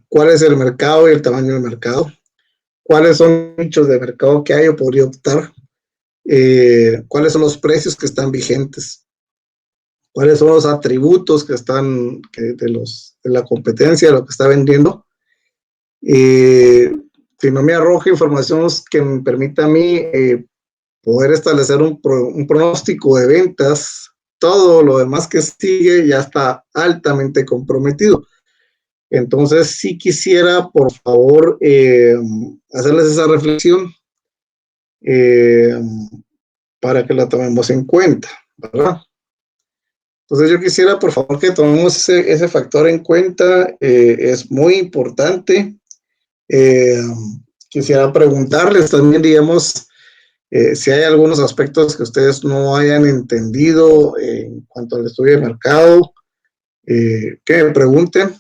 cuál es el mercado y el tamaño del mercado, cuáles son los nichos de mercado que hay o podría optar, cuáles son los precios que están vigentes, cuáles son los atributos que están de la competencia, de lo que está vendiendo. Si no me arroja información que me permita a mí poder establecer un pronóstico de ventas, todo lo demás que sigue ya está altamente comprometido. Entonces, sí quisiera, por favor, hacerles esa reflexión para que la tomemos en cuenta, ¿verdad? Entonces, yo quisiera, por favor, que tomemos ese factor en cuenta. Es muy importante. Quisiera preguntarles también, digamos, si hay algunos aspectos que ustedes no hayan entendido en cuanto al estudio de mercado, que me pregunten.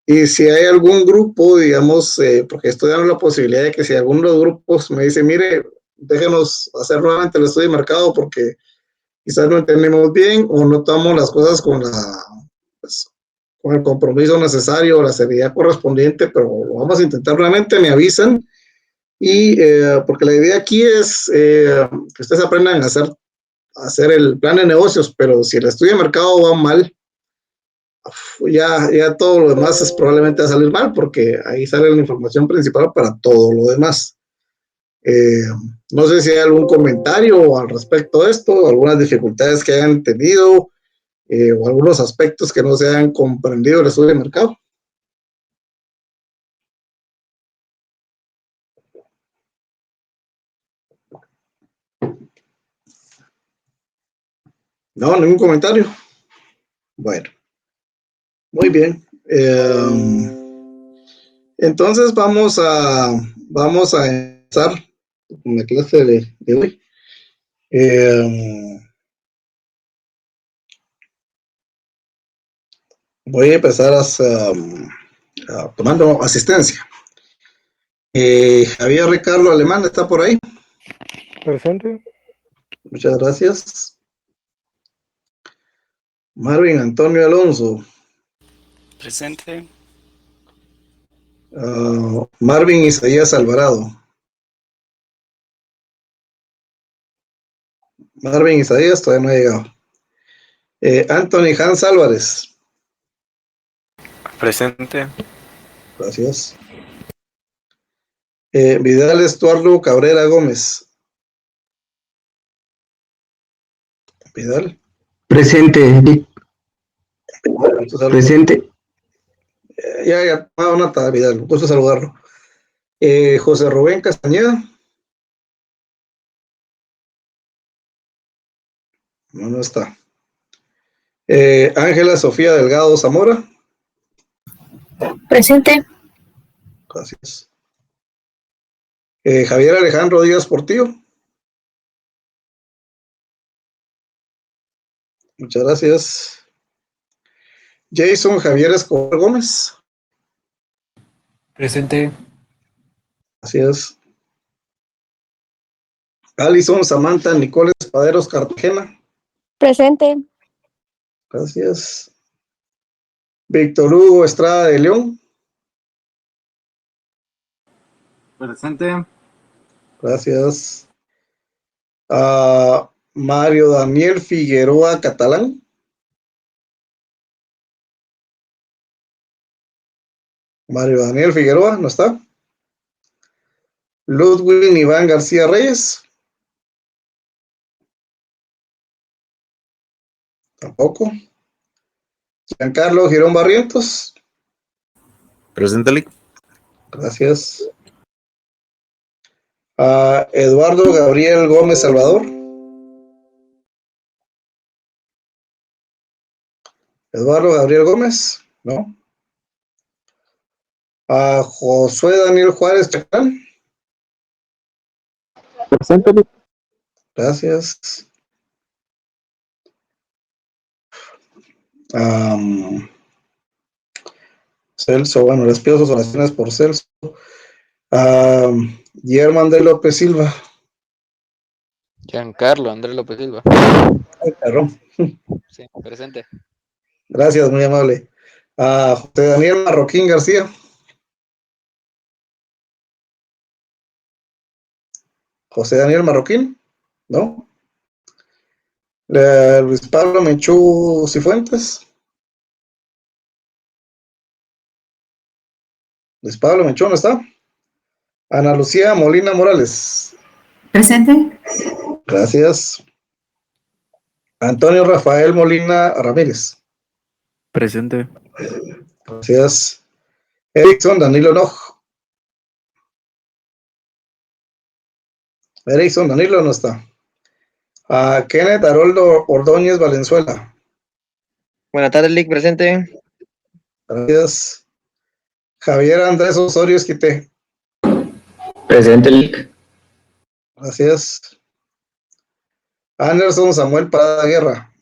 Y si hay algún grupo, digamos, porque estoy dando la posibilidad de que si alguno de los grupos me dice, mire, déjenos hacer nuevamente el estudio de mercado porque quizás no entendemos bien o no tomamos las cosas pues, con el compromiso necesario o la seriedad correspondiente, pero lo vamos a intentar nuevamente, me avisan. Y porque la idea aquí es que ustedes aprendan a hacer el plan de negocios, pero si el estudio de mercado va mal, ya todo lo demás es probablemente va a salir mal, porque ahí sale la información principal para todo lo demás. No sé si hay algún comentario al respecto de esto, algunas dificultades que hayan tenido o algunos aspectos que no se hayan comprendido del estudio de mercado. No, ningún comentario. Bueno, muy bien. Entonces vamos a empezar con la clase de hoy. Voy a empezar tomando asistencia. Javier Ricardo Alemán está por ahí. Presente. Muchas gracias. Marvin Antonio Alonso. Presente. Marvin Isaías Alvarado. Marvin Isaías todavía no ha llegado. Anthony Hans Álvarez. Presente. Gracias. Vidal Estuardo Cabrera Gómez. Vidal. Presente. Presente. Ya, nota, Vidal, gusto saludarlo. José Rubén Castañeda. No está. Ángela Sofía Delgado Zamora. Presente. Gracias. Javier Alejandro Díaz Portillo. Muchas gracias. Jason Javier Escobar Gómez. Presente. Gracias. Alison Samantha Nicoles Paderos Cartagena. Presente. Gracias. Víctor Hugo Estrada de León. Presente. Gracias. Mario Daniel Figueroa Catalán. Mario Daniel Figueroa, ¿no está? Ludwig Iván García Reyes. Tampoco. Giancarlo Girón Barrientos. Presente. Gracias. Eduardo Gabriel Gómez Salvador. Eduardo Gabriel Gómez, ¿no? Josué Daniel Juárez Chacán. Presente. Gracias. Celso, bueno, les pido sus oraciones por Celso. Guillermo Andrés López Silva. Giancarlo Andrés López Silva. Ay, perdón. Sí, presente. Gracias, muy amable. A José Daniel Marroquín García. José Daniel Marroquín, ¿no? Luis Pablo Menchú Cifuentes. Luis Pablo Menchú, ¿no está? Ana Lucía Molina Morales. Presente. Gracias. Antonio Rafael Molina Ramírez. Presente. Gracias. Erickson Danilo Noj. Erickson Danilo no está. A Kenneth Haroldo Ordóñez Valenzuela. Buenas tardes, Lick, presente. Gracias. Javier Andrés Osorio Esquite. Presente, Lick. Gracias. Anderson Samuel Parada Guerra.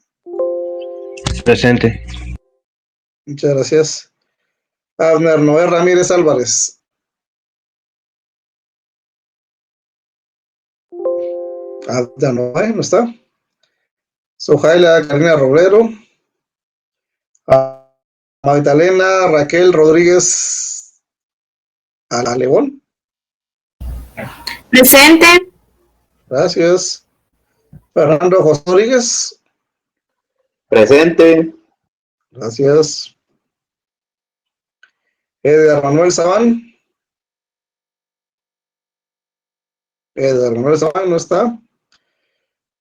Presente. Muchas gracias. Abner Noé Ramírez Álvarez. Abner Noé, ¿no está? Sojaila Karina Roblero. Magdalena Raquel Rodríguez Alebón. Presente. Gracias. Fernando José Rodríguez. Presente. Gracias. Edgar Manuel Sabán. Edgar Manuel Sabán no está.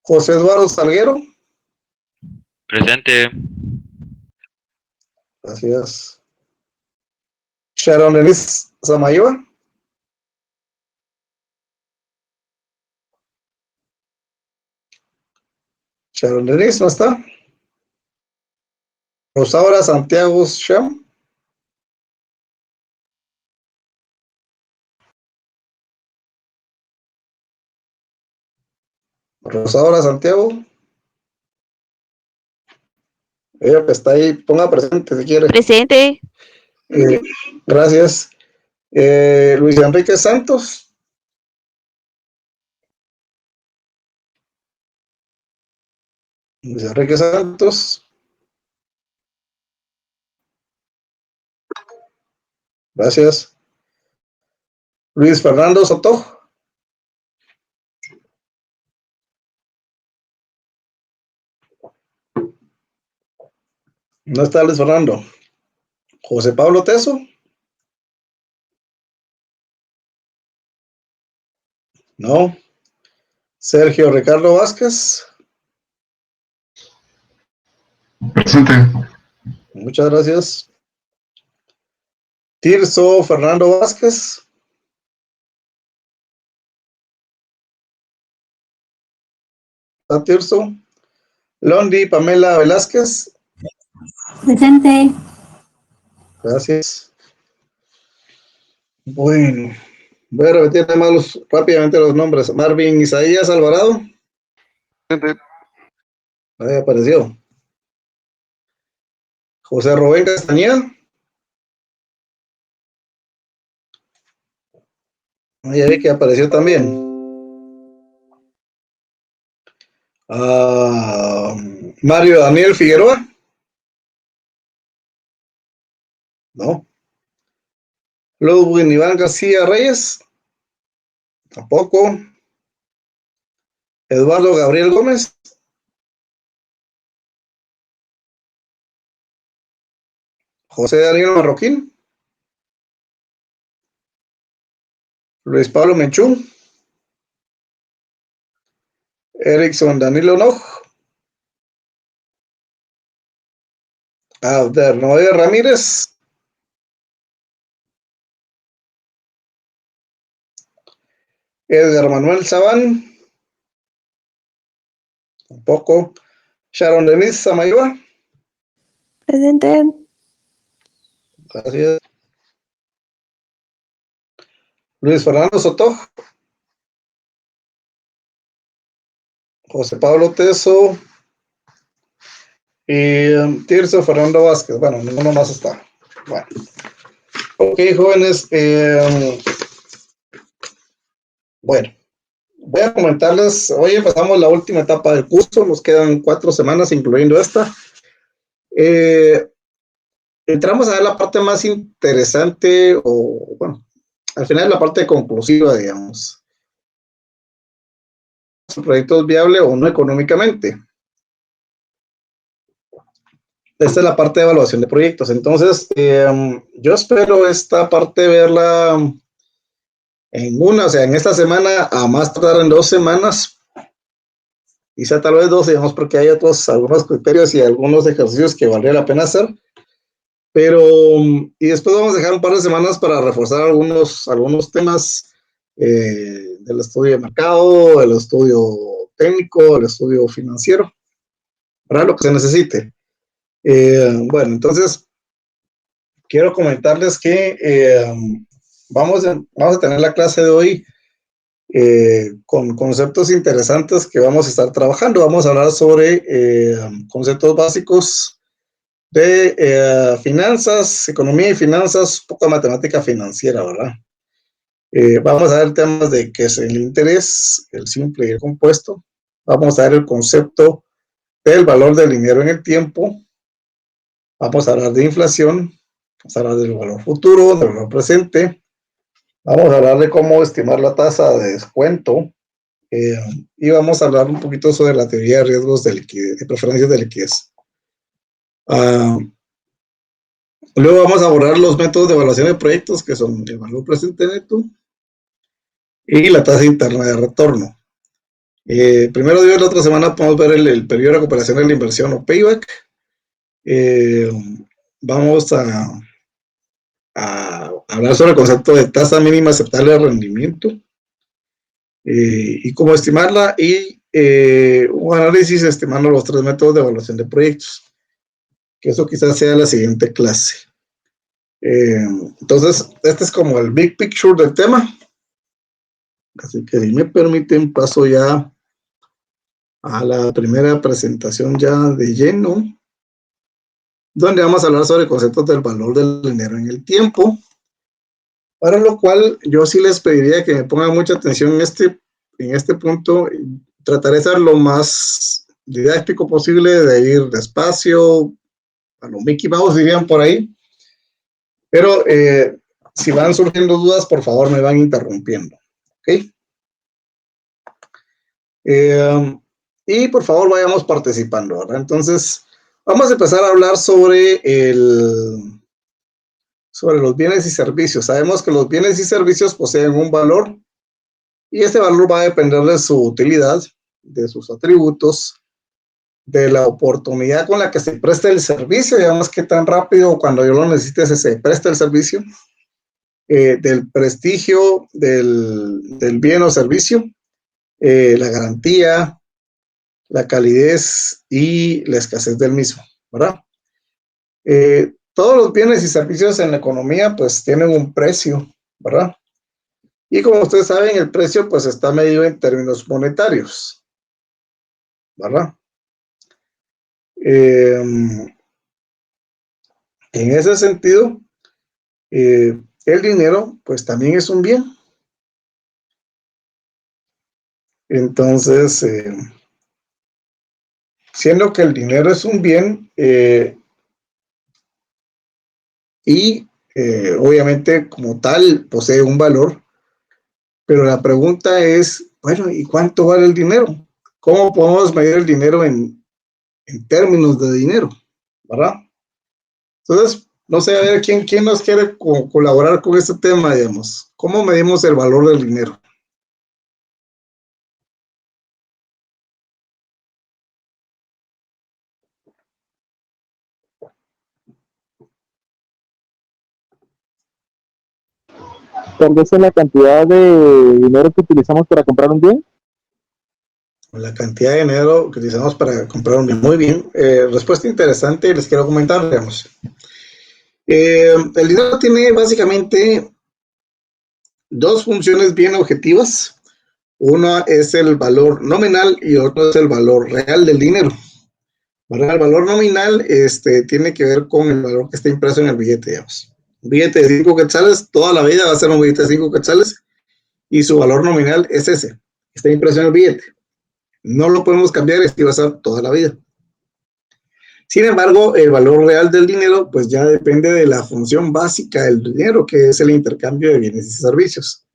José Eduardo Salguero. Presente. Gracias. Sharon Denise Samayoa. Sharon Denise no está. Rosaura Santiago Sham. Rosaura Santiago. Ella que está ahí, ponga presente si quiere. Presente. Gracias. Luis Enrique Santos. Luis Enrique Santos. Gracias. Luis Fernando Soto. No está Luis Fernando. José Pablo Teso. No. Sergio Ricardo Vázquez. Presente. Muchas gracias. Tirso Fernando Vázquez. ¿Está Tirso? Londi Pamela Velázquez. Presente. Gracias. Bueno, voy a repetir rápidamente los nombres. Marvin Isaías Alvarado. Presente. Ahí apareció. José Rubén Castañeda. Ya vi que apareció también. Mario Daniel Figueroa. No. Ludwig Iván García Reyes. Tampoco. Eduardo Gabriel Gómez. José Daniel Marroquín. Luis Pablo Menchú. Erickson Danilo Noj. Abder Noé Ramírez. Edgar Manuel Sabán. Tampoco. Sharon Denise Samayoa. Presente. Gracias. Luis Fernando Soto. José Pablo Teso. Y Tirso Fernando Vázquez. Bueno, ninguno más está. Bueno. Ok, jóvenes. Bueno. Voy a comentarles, hoy empezamos la última etapa del curso, nos quedan 4 semanas incluyendo esta. entramos a ver la parte más interesante, o bueno, al final la parte conclusiva, digamos. ¿El proyecto es viable o no económicamente? Esta es la parte de evaluación de proyectos. Entonces, yo espero esta parte verla en esta semana, a más tardar en 2 semanas, quizá tal vez 2, digamos, porque hay algunos criterios y algunos ejercicios que valdría la pena hacer. Pero, y después vamos a dejar un par de semanas para reforzar algunos temas del estudio de mercado, el estudio técnico, el estudio financiero, para lo que se necesite. Bueno, entonces, quiero comentarles que vamos a tener la clase de hoy con conceptos interesantes que vamos a estar trabajando. Vamos a hablar sobre conceptos básicos de finanzas, economía y finanzas, poca matemática financiera, ¿verdad? Vamos a ver temas de qué es el interés, el simple y el compuesto. Vamos a ver el concepto del valor del dinero en el tiempo. Vamos a hablar de inflación. Vamos a hablar del valor futuro, del valor presente. Vamos a hablar de cómo estimar la tasa de descuento. Y vamos a hablar un poquito sobre la teoría de riesgos de liquidez, de preferencias de liquidez. Luego vamos a abordar los métodos de evaluación de proyectos, que son el valor presente neto y la tasa interna de retorno. Primero Dios, la otra semana podemos ver el periodo de recuperación de la inversión o payback. Vamos a hablar sobre el concepto de tasa mínima aceptable de rendimiento y cómo estimarla, y un análisis estimando los 3 métodos de evaluación de proyectos, que eso quizás sea la siguiente clase. Entonces, este es como el big picture del tema. Así que si me permiten, paso ya a la primera presentación ya de lleno, donde vamos a hablar sobre conceptos del valor del dinero en el tiempo, para lo cual yo sí les pediría que me pongan mucha atención en este punto. Trataré de ser lo más didáctico posible, de ir despacio, a los Mickey Mouse dirían por ahí, pero si van surgiendo dudas, por favor me van interrumpiendo, ¿ok? Y por favor vayamos participando, ¿verdad? Entonces, vamos a empezar a hablar sobre los bienes y servicios. Sabemos que los bienes y servicios poseen un valor, y este valor va a depender de su utilidad, de sus atributos, de la oportunidad con la que se presta el servicio, digamos que tan rápido cuando yo lo necesite se presta el servicio, del prestigio del bien o servicio, la garantía, la calidez y la escasez del mismo, ¿verdad? Todos los bienes y servicios en la economía pues tienen un precio, ¿verdad? Y como ustedes saben, el precio pues está medido en términos monetarios, ¿verdad? En ese sentido, el dinero pues también es un bien. Entonces, siendo que el dinero es un bien, y obviamente como tal posee un valor, pero la pregunta es, bueno, ¿y cuánto vale el dinero? ¿Cómo podemos medir el dinero en términos de dinero, ¿verdad? Entonces, no sé, a ver, ¿quién nos quiere colaborar con este tema, digamos? ¿Cómo medimos el valor del dinero? Tal vez en la cantidad de dinero que utilizamos para comprar un bien. La cantidad de dinero que utilizamos para comprar un bien. Muy bien. Respuesta interesante, y les quiero comentar, digamos. El dinero tiene básicamente 2 funciones bien objetivas. Una es el valor nominal y otro es el valor real del dinero. ¿Verdad? El valor nominal tiene que ver con el valor que está impreso en el billete, digamos. Un billete de 5 quetzales, toda la vida va a ser un billete de 5 quetzales, y su valor nominal es ese, está impreso en el billete. No lo podemos cambiar, va a ser toda la vida. Sin embargo, el valor real del dinero pues ya depende de la función básica del dinero, que es el intercambio de bienes y servicios.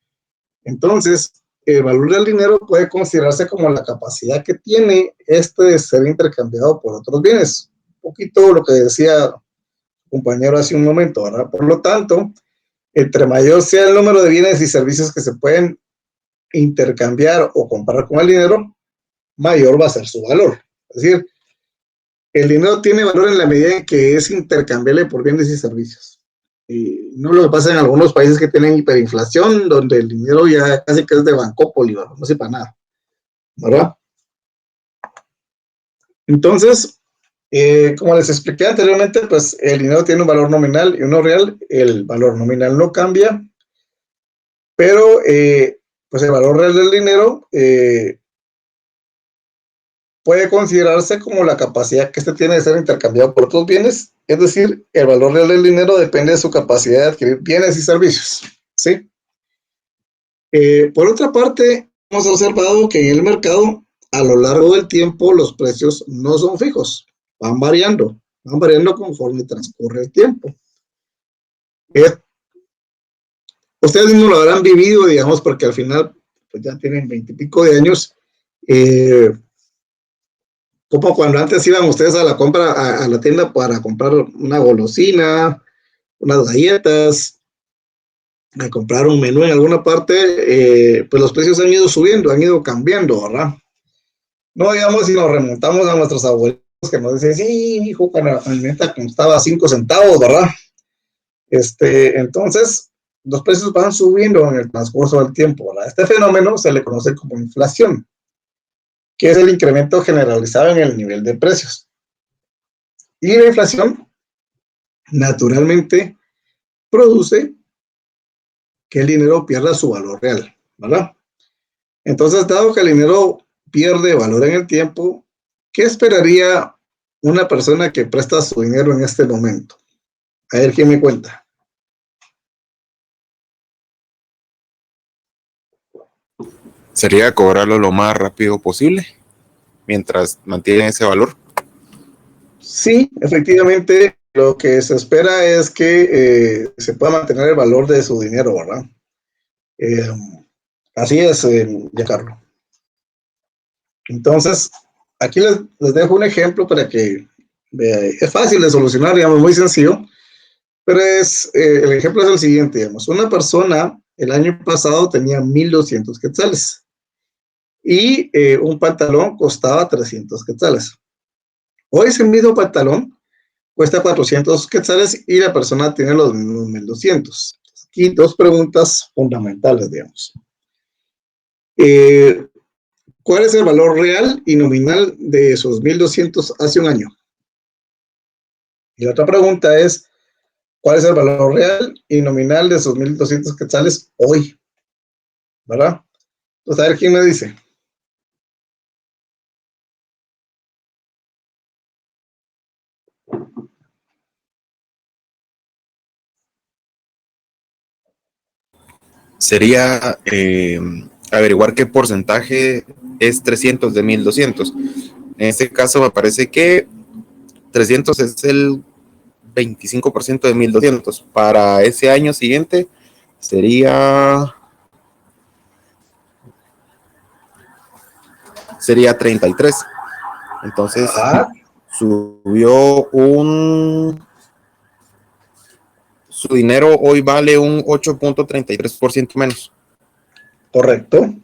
Entonces, el valor del dinero puede considerarse como la capacidad que tiene este de ser intercambiado por otros bienes. Un poquito lo que decía el compañero hace un momento, ¿verdad? Por lo tanto, entre mayor sea el número de bienes y servicios que se pueden intercambiar o comprar con el dinero, mayor va a ser su valor. Es decir, el dinero tiene valor en la medida en que es intercambiable por bienes y servicios. Y no lo que pasa en algunos países que tienen hiperinflación, donde el dinero ya casi que es de bancópoli, ¿verdad? No sirve para nada, ¿verdad? Entonces, como les expliqué anteriormente, pues el dinero tiene un valor nominal y uno real. El valor nominal no cambia, pero pues el valor real del dinero puede considerarse como la capacidad que este tiene de ser intercambiado por otros bienes, es decir, el valor real del dinero depende de su capacidad de adquirir bienes y servicios, ¿sí? Por otra parte, hemos observado que en el mercado, a lo largo del tiempo, los precios no son fijos, van variando conforme transcurre el tiempo. Ustedes mismos lo habrán vivido, digamos, porque al final pues ya tienen 20 y pico de años, como cuando antes iban ustedes a la compra, a la tienda para comprar una golosina, unas galletas, a comprar un menú en alguna parte, pues los precios han ido subiendo, han ido cambiando, ¿verdad? No digamos si nos remontamos a nuestros abuelos que nos dicen, sí, hijo, cuando la neta costaba 5 centavos, ¿verdad? Entonces, los precios van subiendo en el transcurso del tiempo, ¿verdad? Este fenómeno se le conoce como inflación, que es el incremento generalizado en el nivel de precios. Y la inflación, naturalmente, produce que el dinero pierda su valor real, ¿verdad? Entonces, dado que el dinero pierde valor en el tiempo, ¿qué esperaría una persona que presta su dinero en este momento? A ver, ¿quién me cuenta? Sería cobrarlo lo más rápido posible, mientras mantiene ese valor. Sí, efectivamente, lo que se espera es que se pueda mantener el valor de su dinero, ¿verdad? Así es, Giancarlo. Entonces, aquí les dejo un ejemplo para que es fácil de solucionar, digamos, muy sencillo, pero el ejemplo es el siguiente, digamos, una persona el año pasado tenía 1,200 quetzales y un pantalón costaba 300 quetzales. Hoy ese mismo pantalón cuesta 400 quetzales y la persona tiene los mismos 1,200. Aquí dos preguntas fundamentales, digamos. ¿Cuál es el valor real y nominal de esos 1,200 hace un año? Y la otra pregunta es, ¿cuál es el valor real y nominal de esos 1,200 quetzales hoy? ¿Verdad? Entonces, a ver quién me dice. Sería averiguar qué porcentaje es 300 de 1,200. En este caso me parece que 300 es el 25% de 1,200. Para ese año siguiente sería 33. Entonces subió su dinero hoy vale un 8.33% menos. Correcto.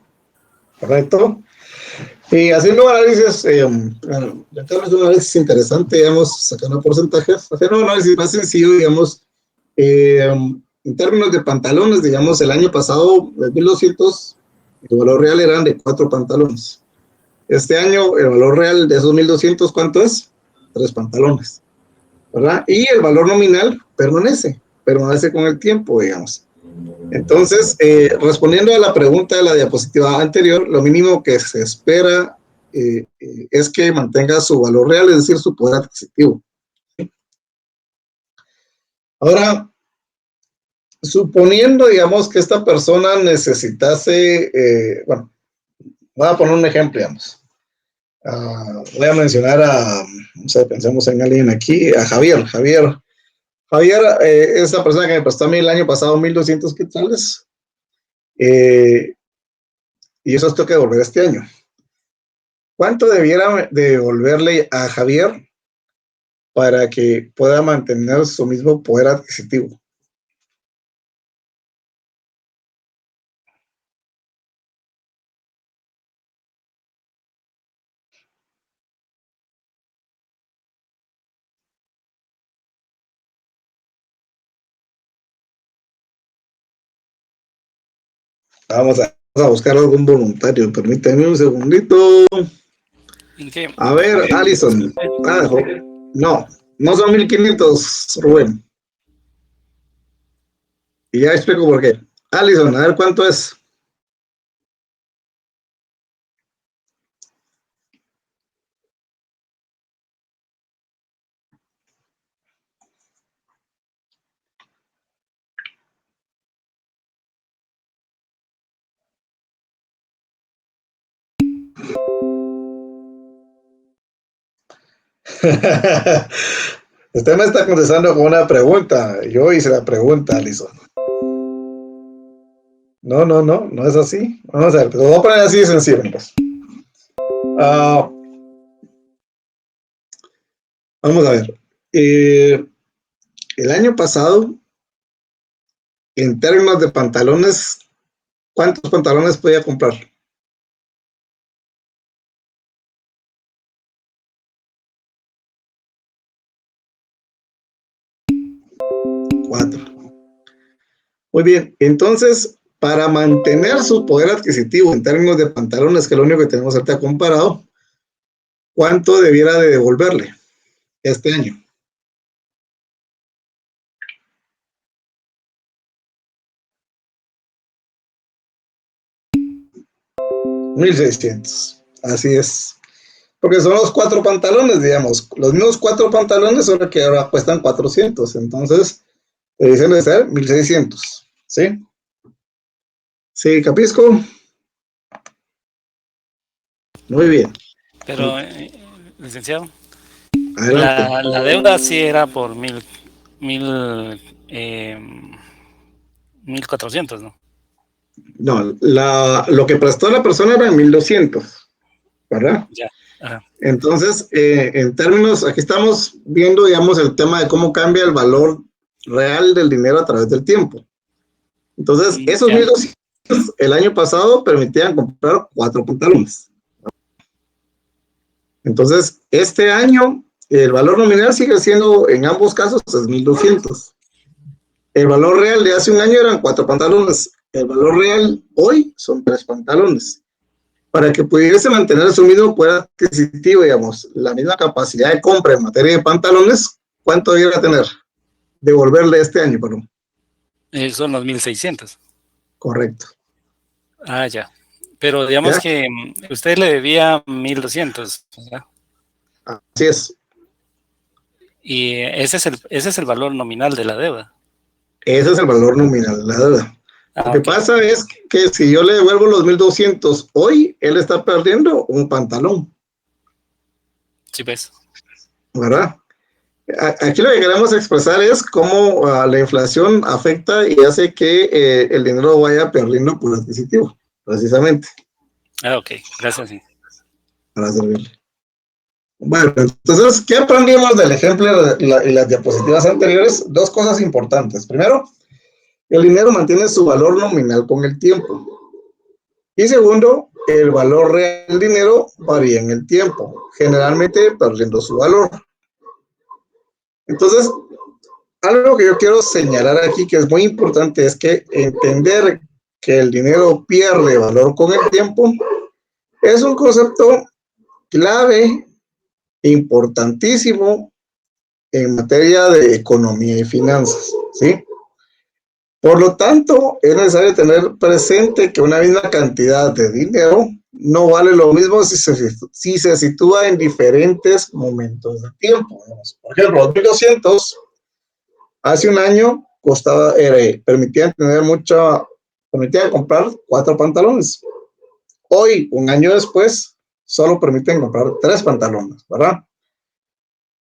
Y haciendo análisis, un análisis interesante, digamos, sacando porcentajes, haciendo un análisis más sencillo, digamos, en términos de pantalones, digamos, el año pasado, de 1,200, el valor real eran de 4 pantalones. Este año, el valor real de esos 1,200, ¿cuánto es? 3 pantalones, ¿verdad? Y el valor nominal permanece con el tiempo, digamos. Entonces, respondiendo a la pregunta de la diapositiva anterior, lo mínimo que se espera es que mantenga su valor real, es decir, su poder adquisitivo. Ahora, suponiendo, digamos, que esta persona necesitase, bueno, voy a poner un ejemplo, digamos. Voy a mencionar no sé, pensemos en alguien aquí, a Javier. Javier es la persona que me prestó a mí el año pasado 1,200 quetzales. Y eso tengo que devolver este año. ¿Cuánto debiera devolverle a Javier para que pueda mantener su mismo poder adquisitivo? Vamos a buscar algún voluntario. Permítame un segundito. ¿En qué? A ver, Alison. No son 1,500, Rubén. Y ya explico por qué. Alison, a ver cuánto es. Usted me está contestando con una pregunta. Yo hice la pregunta, Alison. No es así. Vamos a ver, lo voy a poner así de sencillo. Pues. Vamos a ver. El año pasado, en términos de pantalones, ¿cuántos pantalones podía comprar? Cuatro. Muy bien, entonces, para mantener su poder adquisitivo en términos de pantalones, que es lo único que tenemos ahorita comparado, ¿cuánto debiera de devolverle este año? $1,600. Así es. Porque son los 4 pantalones, digamos. Los mismos 4 pantalones son los que ahora cuestan 400. Entonces, dicen de ser 1,600. ¿Sí? Sí, Capisco. Muy bien. Pero, licenciado, Adelante. la deuda sí era por 1,400, ¿no? No, lo que prestó la persona era 1,200, ¿verdad? Ya. Ajá. Entonces, en términos, aquí estamos viendo, digamos, el tema de cómo cambia el valor real del dinero a través del tiempo. Entonces, esos Ya. 1,200 el año pasado permitían comprar 4 pantalones. Entonces, este año, el valor nominal sigue siendo, en ambos casos, es 1,200. El valor real de hace un año eran 4 pantalones. El valor real hoy son 3 pantalones. Para que pudiese mantener su mismo poder adquisitivo, digamos, la misma capacidad de compra en materia de pantalones, ¿cuánto debería tener? Devolverle este año, perdón. Son los 1,600. Correcto. Ah, ya. Pero digamos ¿Ya? que usted le debía 1,200, ¿verdad? Así es. Y ese es el valor nominal de la deuda. Ese es el valor nominal de la deuda. Lo que Ok. pasa es que si yo le devuelvo los 1,200 hoy, él está perdiendo un pantalón, Sí, pues. ¿verdad? Aquí lo que queremos expresar es cómo la inflación afecta y hace que el dinero vaya perdiendo poder adquisitivo, precisamente, Ah, ok. Gracias. Sí. para servirle. Bueno, entonces, ¿qué aprendimos del ejemplo y las diapositivas anteriores? 2 cosas importantes. Primero, el dinero mantiene su valor nominal con el tiempo. Y segundo, el valor real del dinero varía en el tiempo, generalmente perdiendo su valor. Entonces, algo que yo quiero señalar aquí que es muy importante es que entender que el dinero pierde valor con el tiempo es un concepto clave, importantísimo en materia de economía y finanzas, ¿sí? Por lo tanto, es necesario tener presente que una misma cantidad de dinero no vale lo mismo si se sitúa en diferentes momentos de tiempo. Por ejemplo, los 1,200 hace un año permitían comprar 4 pantalones. Hoy, un año después, solo permiten comprar 3 pantalones, ¿verdad?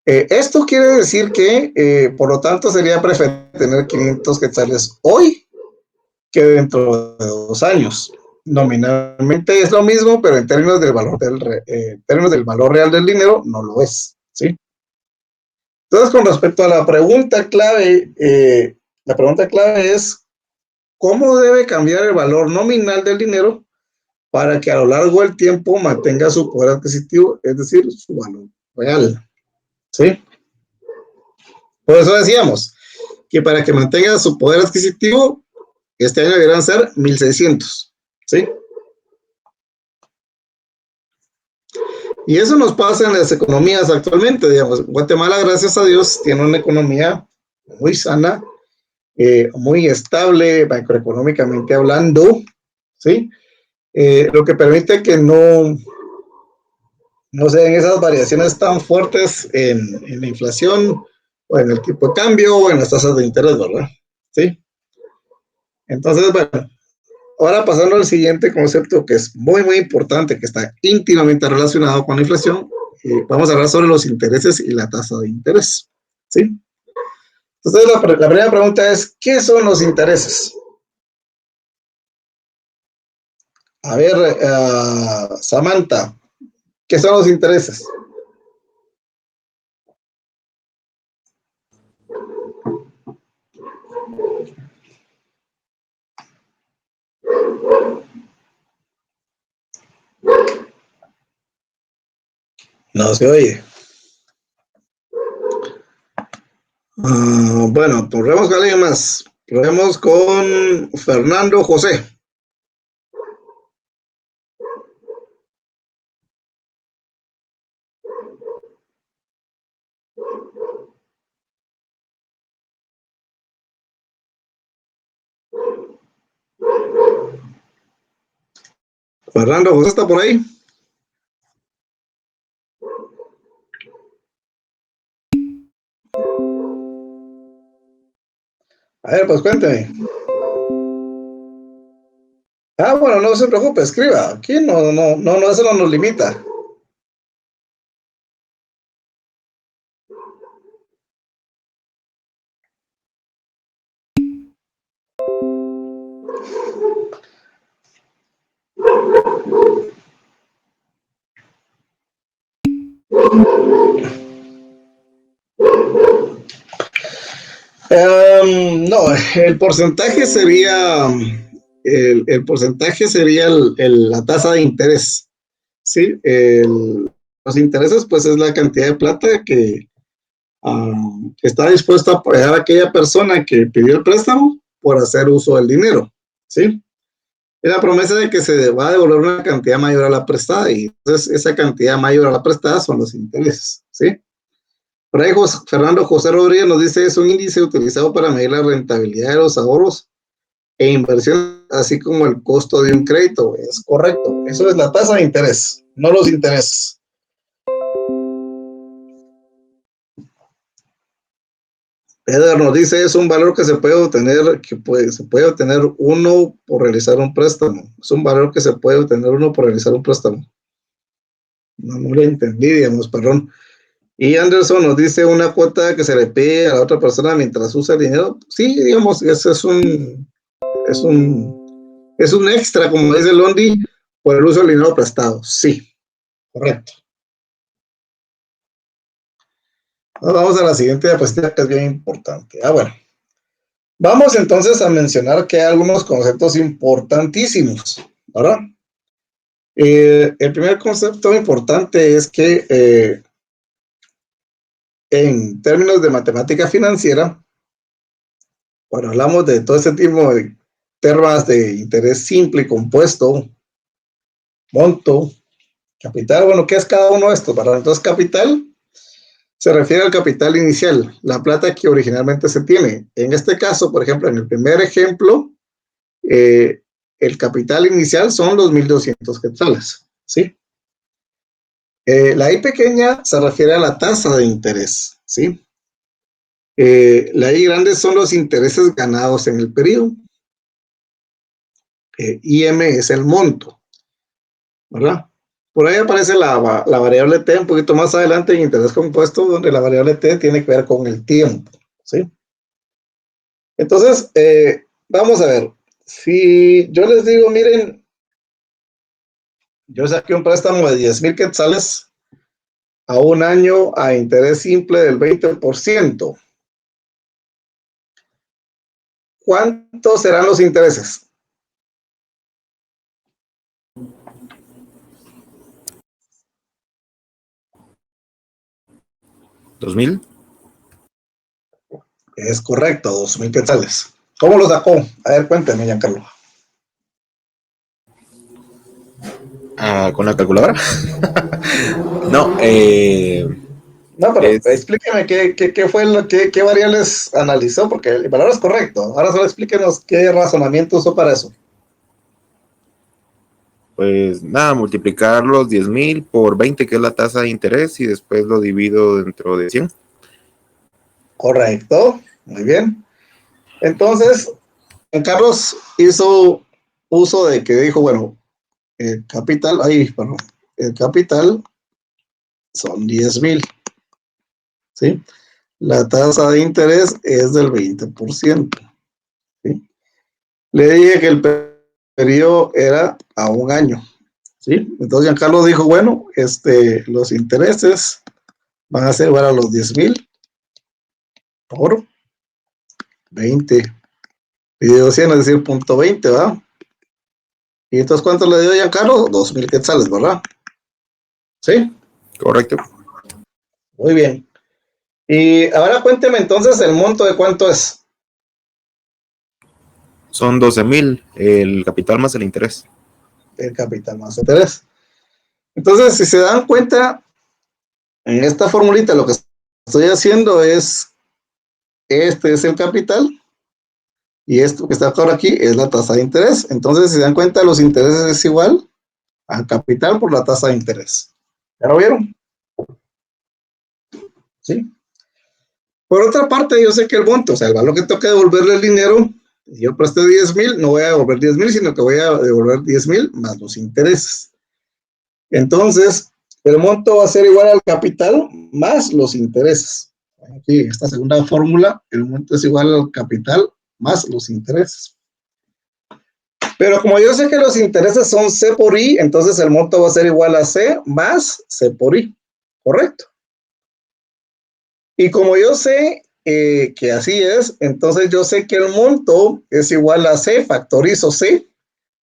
Esto quiere decir que, por lo tanto, sería preferible tener 500 quetzales hoy que dentro de 2 años. Nominalmente es lo mismo, pero en términos del valor real del dinero, no lo es, ¿sí? Entonces, con respecto a la pregunta clave es, ¿cómo debe cambiar el valor nominal del dinero para que a lo largo del tiempo mantenga su poder adquisitivo, es decir, su valor real? ¿Sí? Por eso decíamos que para que mantenga su poder adquisitivo, este año deberán ser 1,600, ¿sí? Y eso nos pasa en las economías actualmente, digamos. Guatemala, gracias a Dios, tiene una economía muy sana, muy estable macroeconómicamente hablando, ¿sí? Lo que permite que no se den esas variaciones tan fuertes en la inflación, o en el tipo de cambio, o en las tasas de interés, ¿verdad? ¿Sí? Entonces, bueno, ahora pasando al siguiente concepto que es muy, muy importante, que está íntimamente relacionado con la inflación, vamos a hablar sobre los intereses y la tasa de interés, ¿sí? Entonces, la primera pregunta es, ¿qué son los intereses? A ver, Samantha, ¿qué son los intereses? No se oye. Bueno, probemos con alguien más. Probemos con Fernando José. Fernando José, ¿está por ahí? A ver, pues cuénteme. Bueno, no se preocupe, escriba. Aquí eso no nos limita. No, el porcentaje sería la tasa de interés, ¿sí? Los intereses, pues, es la cantidad de plata que está dispuesta a pagar aquella persona que pidió el préstamo por hacer uso del dinero, ¿sí? Es la promesa de que se va a devolver una cantidad mayor a la prestada, y entonces esa cantidad mayor a la prestada son los intereses, ¿sí? Por ahí Fernando José Rodríguez nos dice, es un índice utilizado para medir la rentabilidad de los ahorros e inversión, así como el costo de un crédito. Es correcto, eso es la tasa de interés, no los intereses. Pedro nos dice, es un valor que se puede obtener, se puede obtener uno por realizar un préstamo. Es un valor que se puede obtener uno por realizar un préstamo. No lo entendí, digamos, perdón. Y Anderson nos dice una cuota que se le pide a la otra persona mientras usa el dinero. Sí, digamos, eso es un extra, como dice Londi, por el uso del dinero prestado. Sí, correcto. Ahora vamos a la siguiente diapositiva, que es bien importante. Bueno. Vamos entonces a mencionar que hay algunos conceptos importantísimos, ¿verdad? El primer concepto importante es que en términos de matemática financiera, cuando hablamos de todo este tipo de temas de interés simple y compuesto, monto, capital, bueno, ¿qué es cada uno de estos? ¿Verdad? Entonces, capital se refiere al capital inicial, la plata que originalmente se tiene. En este caso, por ejemplo, en el primer ejemplo, el capital inicial son los 1,200 quetzales, ¿sí? La I pequeña se refiere a la tasa de interés, ¿sí? La I grande son los intereses ganados en el periodo. IM es el monto, ¿verdad? Por ahí aparece la variable t un poquito más adelante en interés compuesto, donde la variable t tiene que ver con el tiempo, ¿sí? Entonces, vamos a ver. Si yo les digo, miren, yo saqué un préstamo de 10,000 quetzales a un año a interés simple del 20%. ¿Cuántos serán los intereses? ¿2000? Es correcto, 2,000 quetzales. ¿Cómo lo sacó? A ver, cuénteme, Giancarlo. ¿Con la calculadora? No, No, pero explíqueme qué fue qué variables analizó, porque el valor es correcto. Ahora solo explíquenos qué razonamiento usó para eso. pues nada, multiplicar los 10,000 por 20, que es la tasa de interés, y después lo divido dentro de 100. Correcto, muy bien. Entonces, Carlos hizo uso de que dijo, bueno, el capital son 10,000, ¿sí? La tasa de interés es del 20%, ¿sí? Le dije que el periodo era a un año, ¿sí? Entonces Giancarlo dijo, bueno, los intereses van a ser igual a los 10,000 por 20 dividido 100, es decir, 0.20, ¿verdad? Y entonces, ¿cuánto le dio Giancarlo? 2,000 quetzales, ¿verdad? ¿Sí? Correcto. Muy bien. Y ahora cuénteme entonces el monto de cuánto es. Son 12,000, el capital más el interés. El capital más interés. Entonces, si se dan cuenta, en esta formulita lo que estoy haciendo es, este es el capital y esto que está ahora aquí es la tasa de interés. Entonces, si se dan cuenta, los intereses es igual al capital por la tasa de interés. ¿Ya lo vieron? ¿Sí? Por otra parte, yo sé que el monto, o sea, el valor que tengo que devolverle el dinero, yo presté 10,000, no voy a devolver 10,000, sino que voy a devolver 10,000 más los intereses. Entonces, el monto va a ser igual al capital más los intereses. Aquí, esta segunda fórmula, el monto es igual al capital más los intereses. Pero como yo sé que los intereses son C por I, entonces el monto va a ser igual a C más C por I. ¿Correcto? Y como yo sé que así es, entonces yo sé que el monto es igual a C, factorizo C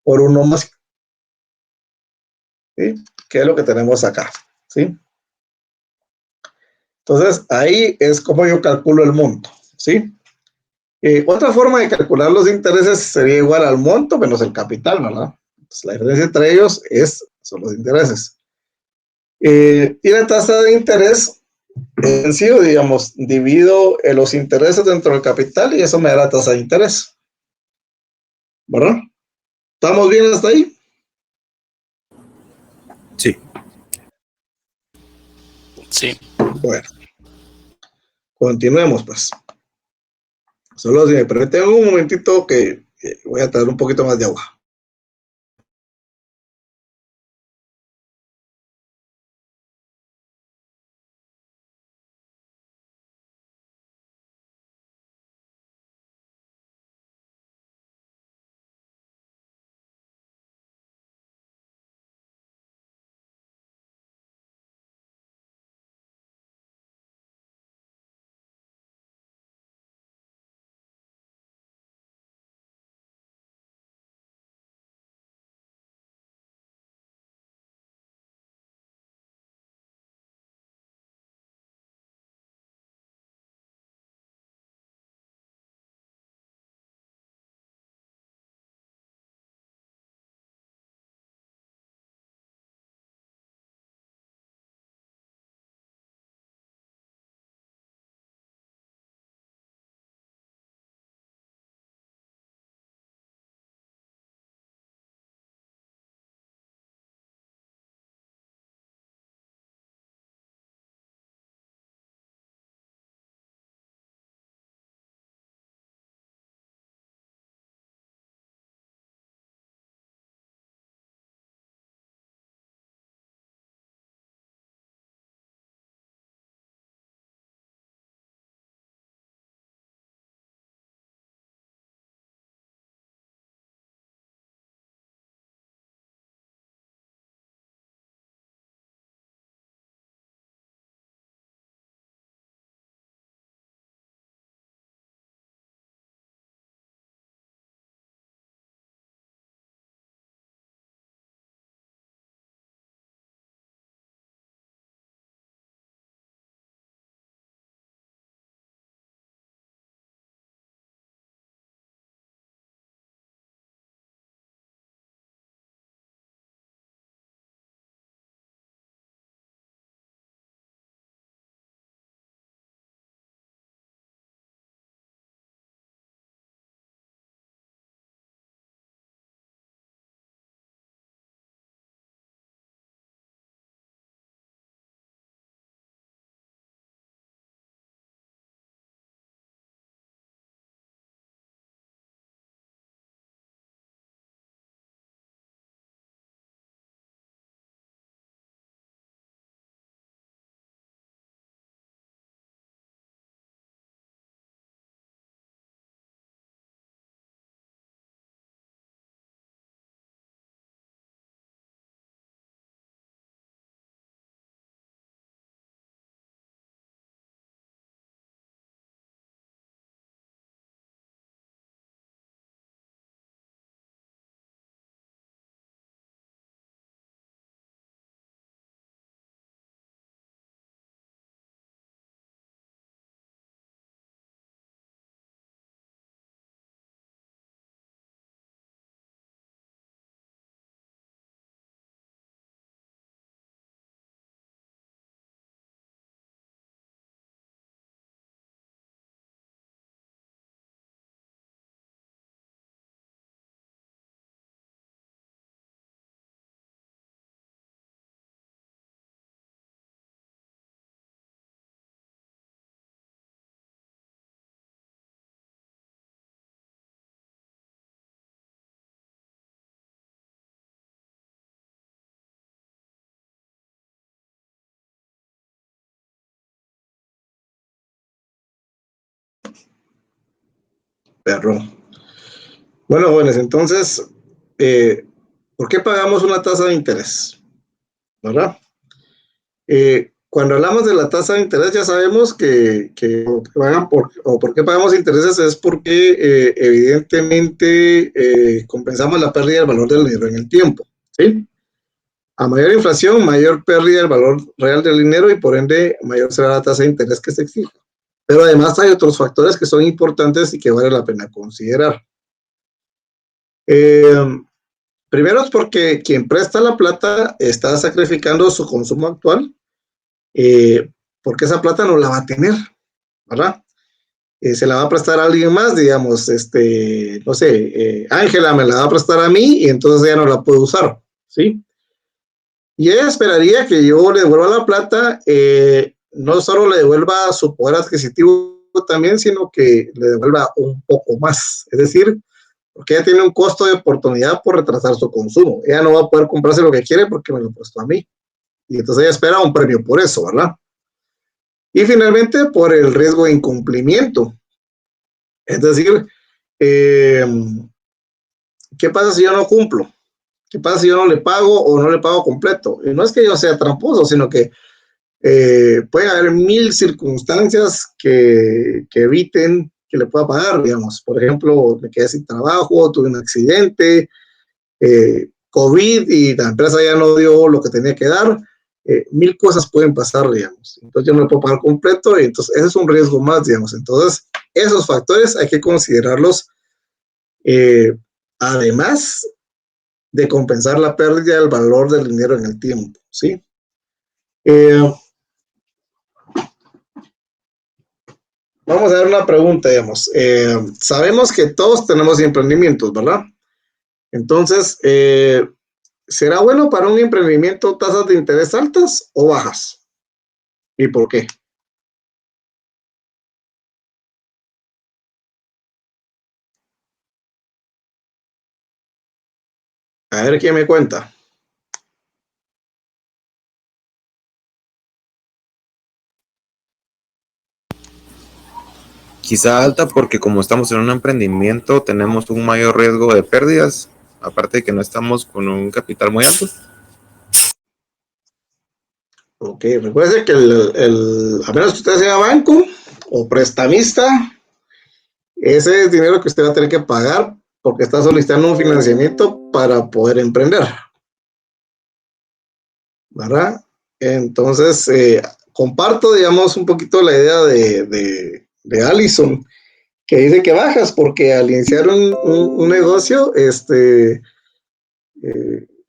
por 1 más, ¿sí? Que es lo que tenemos acá, ¿sí? Entonces, ahí es como yo calculo el monto, ¿sí? Otra forma de calcular los intereses sería igual al monto menos el capital, ¿verdad? Entonces, la diferencia entre ellos son los intereses. Y la tasa de interés en sí, digamos, divido los intereses dentro del capital y eso me da la tasa de interés, ¿verdad? ¿Estamos bien hasta ahí? Sí. Sí. Bueno, continuemos pues. Solo si me permiten un momentito que voy a traer un poquito más de agua. Perro. Bueno, jóvenes, entonces, ¿por qué pagamos una tasa de interés? ¿Verdad? Cuando hablamos de la tasa de interés, ya sabemos que pagan por qué pagamos intereses es porque evidentemente compensamos la pérdida del valor del dinero en el tiempo, ¿sí? A mayor inflación, mayor pérdida del valor real del dinero y por ende mayor será la tasa de interés que se exija. Pero además hay otros factores que son importantes y que vale la pena considerar. Primero es porque quien presta la plata está sacrificando su consumo actual, porque esa plata no la va a tener, ¿verdad? Se la va a prestar a alguien más, digamos, no sé, Ángela me la va a prestar a mí y entonces ella no la puede usar, ¿sí? Y ella esperaría que yo le devuelva la plata, no solo le devuelva su poder adquisitivo también, sino que le devuelva un poco más, es decir, porque ella tiene un costo de oportunidad por retrasar su consumo. Ella no va a poder comprarse lo que quiere porque me lo prestó a mí. Y entonces ella espera un premio por eso, ¿verdad? Y finalmente por el riesgo de incumplimiento. Es decir, ¿qué pasa si yo no cumplo? ¿Qué pasa si yo no le pago o no le pago completo? Y no es que yo sea tramposo, sino que pueden haber 1000 circunstancias que eviten que le pueda pagar, digamos. Por ejemplo, me quedé sin trabajo, tuve un accidente, COVID y la empresa ya no dio lo que tenía que dar. 1000 cosas pueden pasar, digamos. Entonces yo no le puedo pagar completo y entonces ese es un riesgo más, digamos. Entonces esos factores hay que considerarlos además de compensar la pérdida del valor del dinero en el tiempo, ¿sí? Vamos a ver una pregunta, digamos. Sabemos que todos tenemos emprendimientos, ¿verdad? Entonces, ¿será bueno para un emprendimiento tasas de interés altas o bajas? ¿Y por qué? A ver quién me cuenta. Quizá alta porque como estamos en un emprendimiento tenemos un mayor riesgo de pérdidas, aparte de que no estamos con un capital muy alto. Ok, recuerde que a menos que usted sea banco o prestamista, ese es dinero que usted va a tener que pagar porque está solicitando un financiamiento para poder emprender, ¿verdad? Entonces, comparto, digamos, un poquito la idea de Allison, que dice que bajas porque al iniciar un negocio,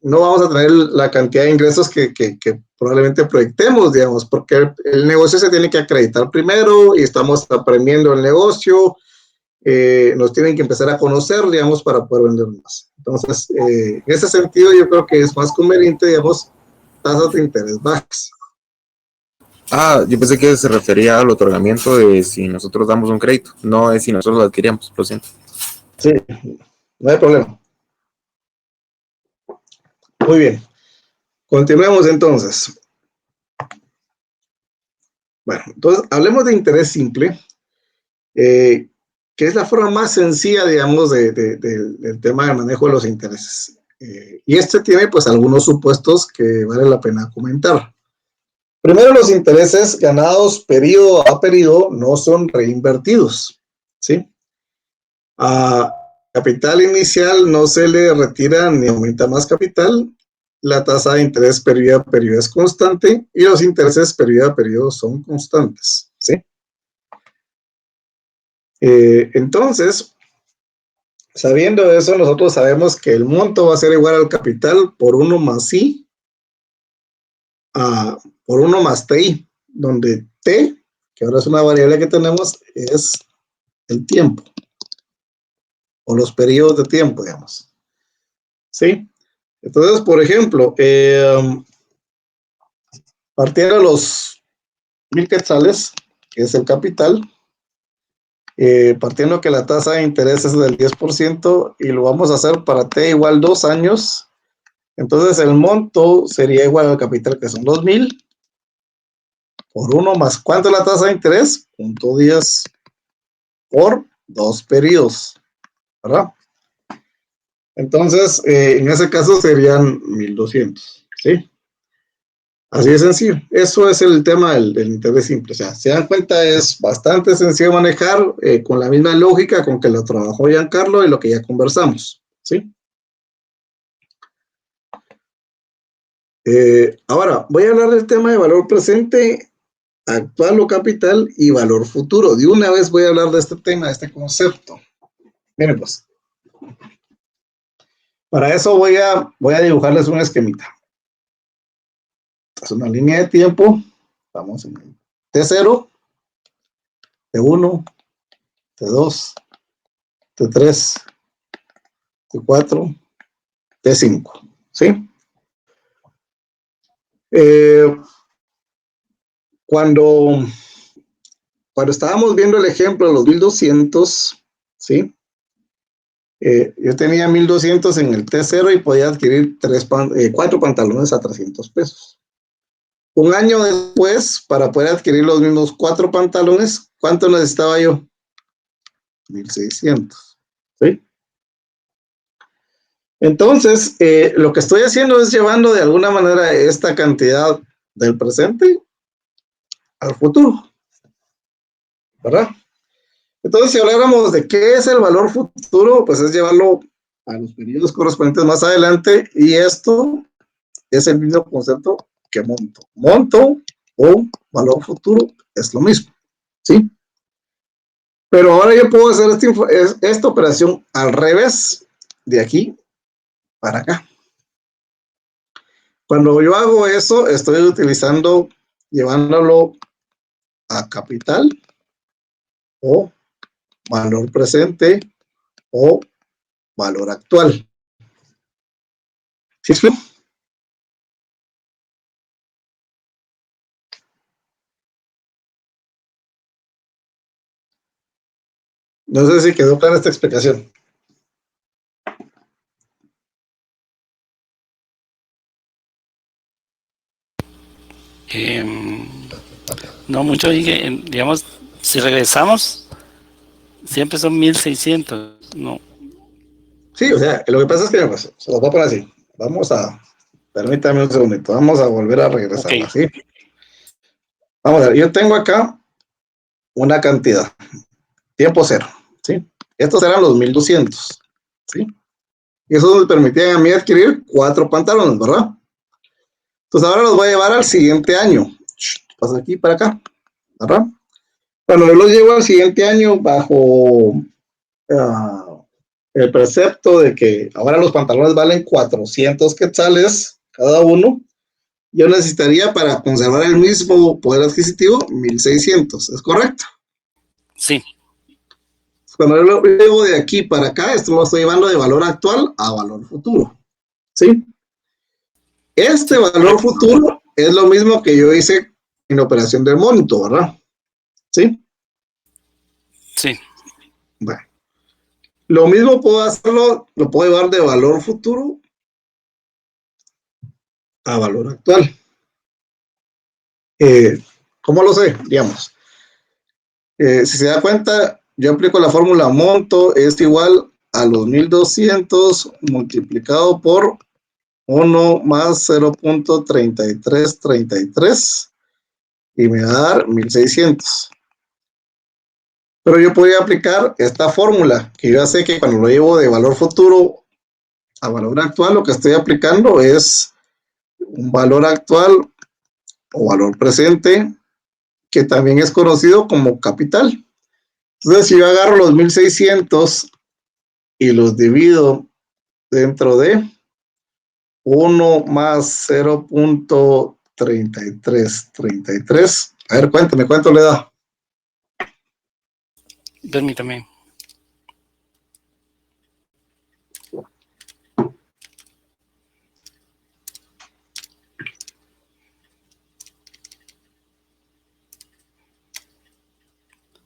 no vamos a tener la cantidad de ingresos que probablemente proyectemos, digamos, porque el negocio se tiene que acreditar primero y estamos aprendiendo el negocio, nos tienen que empezar a conocer, digamos, para poder vender más. Entonces, en ese sentido, yo creo que es más conveniente, digamos, tasas de interés bajas. Ah, yo pensé que se refería al otorgamiento de si nosotros damos un crédito, no es si nosotros lo adquiríamos, lo siento. Sí, no hay problema. Muy bien. Continuemos entonces. Bueno, entonces hablemos de interés simple, que es la forma más sencilla, digamos, del tema de manejo de los intereses. Y este tiene, pues, algunos supuestos que vale la pena comentar. Primero, los intereses ganados periodo a periodo no son reinvertidos, ¿sí? A capital inicial no se le retira ni aumenta más capital. La tasa de interés periodo a periodo es constante y los intereses periodo a periodo son constantes, ¿sí? Entonces, sabiendo eso, nosotros sabemos que el monto va a ser igual al capital por 1 más I por 1 más TI, donde T, que ahora es una variable que tenemos, es el tiempo o los periodos de tiempo, digamos. ¿Sí? Entonces, por ejemplo, partiendo de los 1000 quetzales, que es el capital, partiendo que la tasa de interés es del 10% y lo vamos a hacer para T igual 2 años, entonces el monto sería igual al capital, que son 2000, por 1 más, ¿cuánto es la tasa de interés? 0.10 por 2 periodos, ¿verdad? Entonces, en ese caso serían 1200, ¿sí? Así de sencillo. Eso es el tema del interés simple. O sea, se dan cuenta, es bastante sencillo manejar con la misma lógica con que lo trabajó Giancarlo y lo que ya conversamos, ¿sí? Ahora, voy a hablar del tema de valor presente, actual o capital y valor futuro. De una vez voy a hablar de este tema, de este concepto. Miren pues. Para eso voy a dibujarles un esquemita. Es una línea de tiempo. Vamos en el T0, T1, T2, T3, T4, T5. ¿Sí? Cuando estábamos viendo el ejemplo de los 1200, ¿sí? Yo tenía 1200 en el T0 y podía adquirir 4 pantalones a 300 pesos. Un año después, para poder adquirir los mismos 4 pantalones, ¿cuánto necesitaba yo? 1600, ¿sí? Entonces, lo que estoy haciendo es llevando de alguna manera esta cantidad del presente al futuro, ¿verdad? Entonces, si habláramos de qué es el valor futuro, pues es llevarlo a los periodos correspondientes más adelante, y esto es el mismo concepto que monto. Monto o valor futuro es lo mismo, ¿sí? Pero ahora yo puedo hacer esta operación al revés, de aquí para acá. Cuando yo hago eso, estoy utilizando, llevándolo a capital o valor presente o valor actual. ¿Sí es claro? No sé si quedó clara esta explicación. No mucho, digamos, si regresamos, siempre son 1600, no. Sí, o sea, lo que pasa es que pues, se lo voy a poner así. Permítame un segundito, vamos a volver a regresar, Okay. ¿sí? Vamos a ver, yo tengo acá una cantidad, tiempo cero, ¿sí? Estos eran los 1200, ¿sí? Y eso me permitía a mí adquirir 4 pantalones, ¿verdad? Entonces ahora los voy a llevar al siguiente año. Pasa aquí para acá, ¿verdad? Cuando yo los llevo al siguiente año bajo el precepto de que ahora los pantalones valen 400 quetzales cada uno, yo necesitaría para conservar el mismo poder adquisitivo 1600, ¿es correcto? Sí. Cuando yo lo llevo de aquí para acá, esto lo estoy llevando de valor actual a valor futuro, ¿sí? Este valor futuro es lo mismo que yo hice en la operación del monto, ¿verdad? ¿Sí? Sí. Bueno. Lo mismo puedo hacerlo, lo puedo llevar de valor futuro a valor actual. ¿Cómo lo sé? Digamos, si se da cuenta, yo aplico la fórmula monto es igual a los 1200 multiplicado por 1 más 0.3333 y me va a dar 1600. Pero yo podría aplicar esta fórmula, que yo ya sé que cuando lo llevo de valor futuro a valor actual, lo que estoy aplicando es un valor actual o valor presente, que también es conocido como capital. Entonces, si yo agarro los 1600 y los divido dentro de 1 más 0.3333, a ver, cuéntame, ¿cuánto le da? Permítame.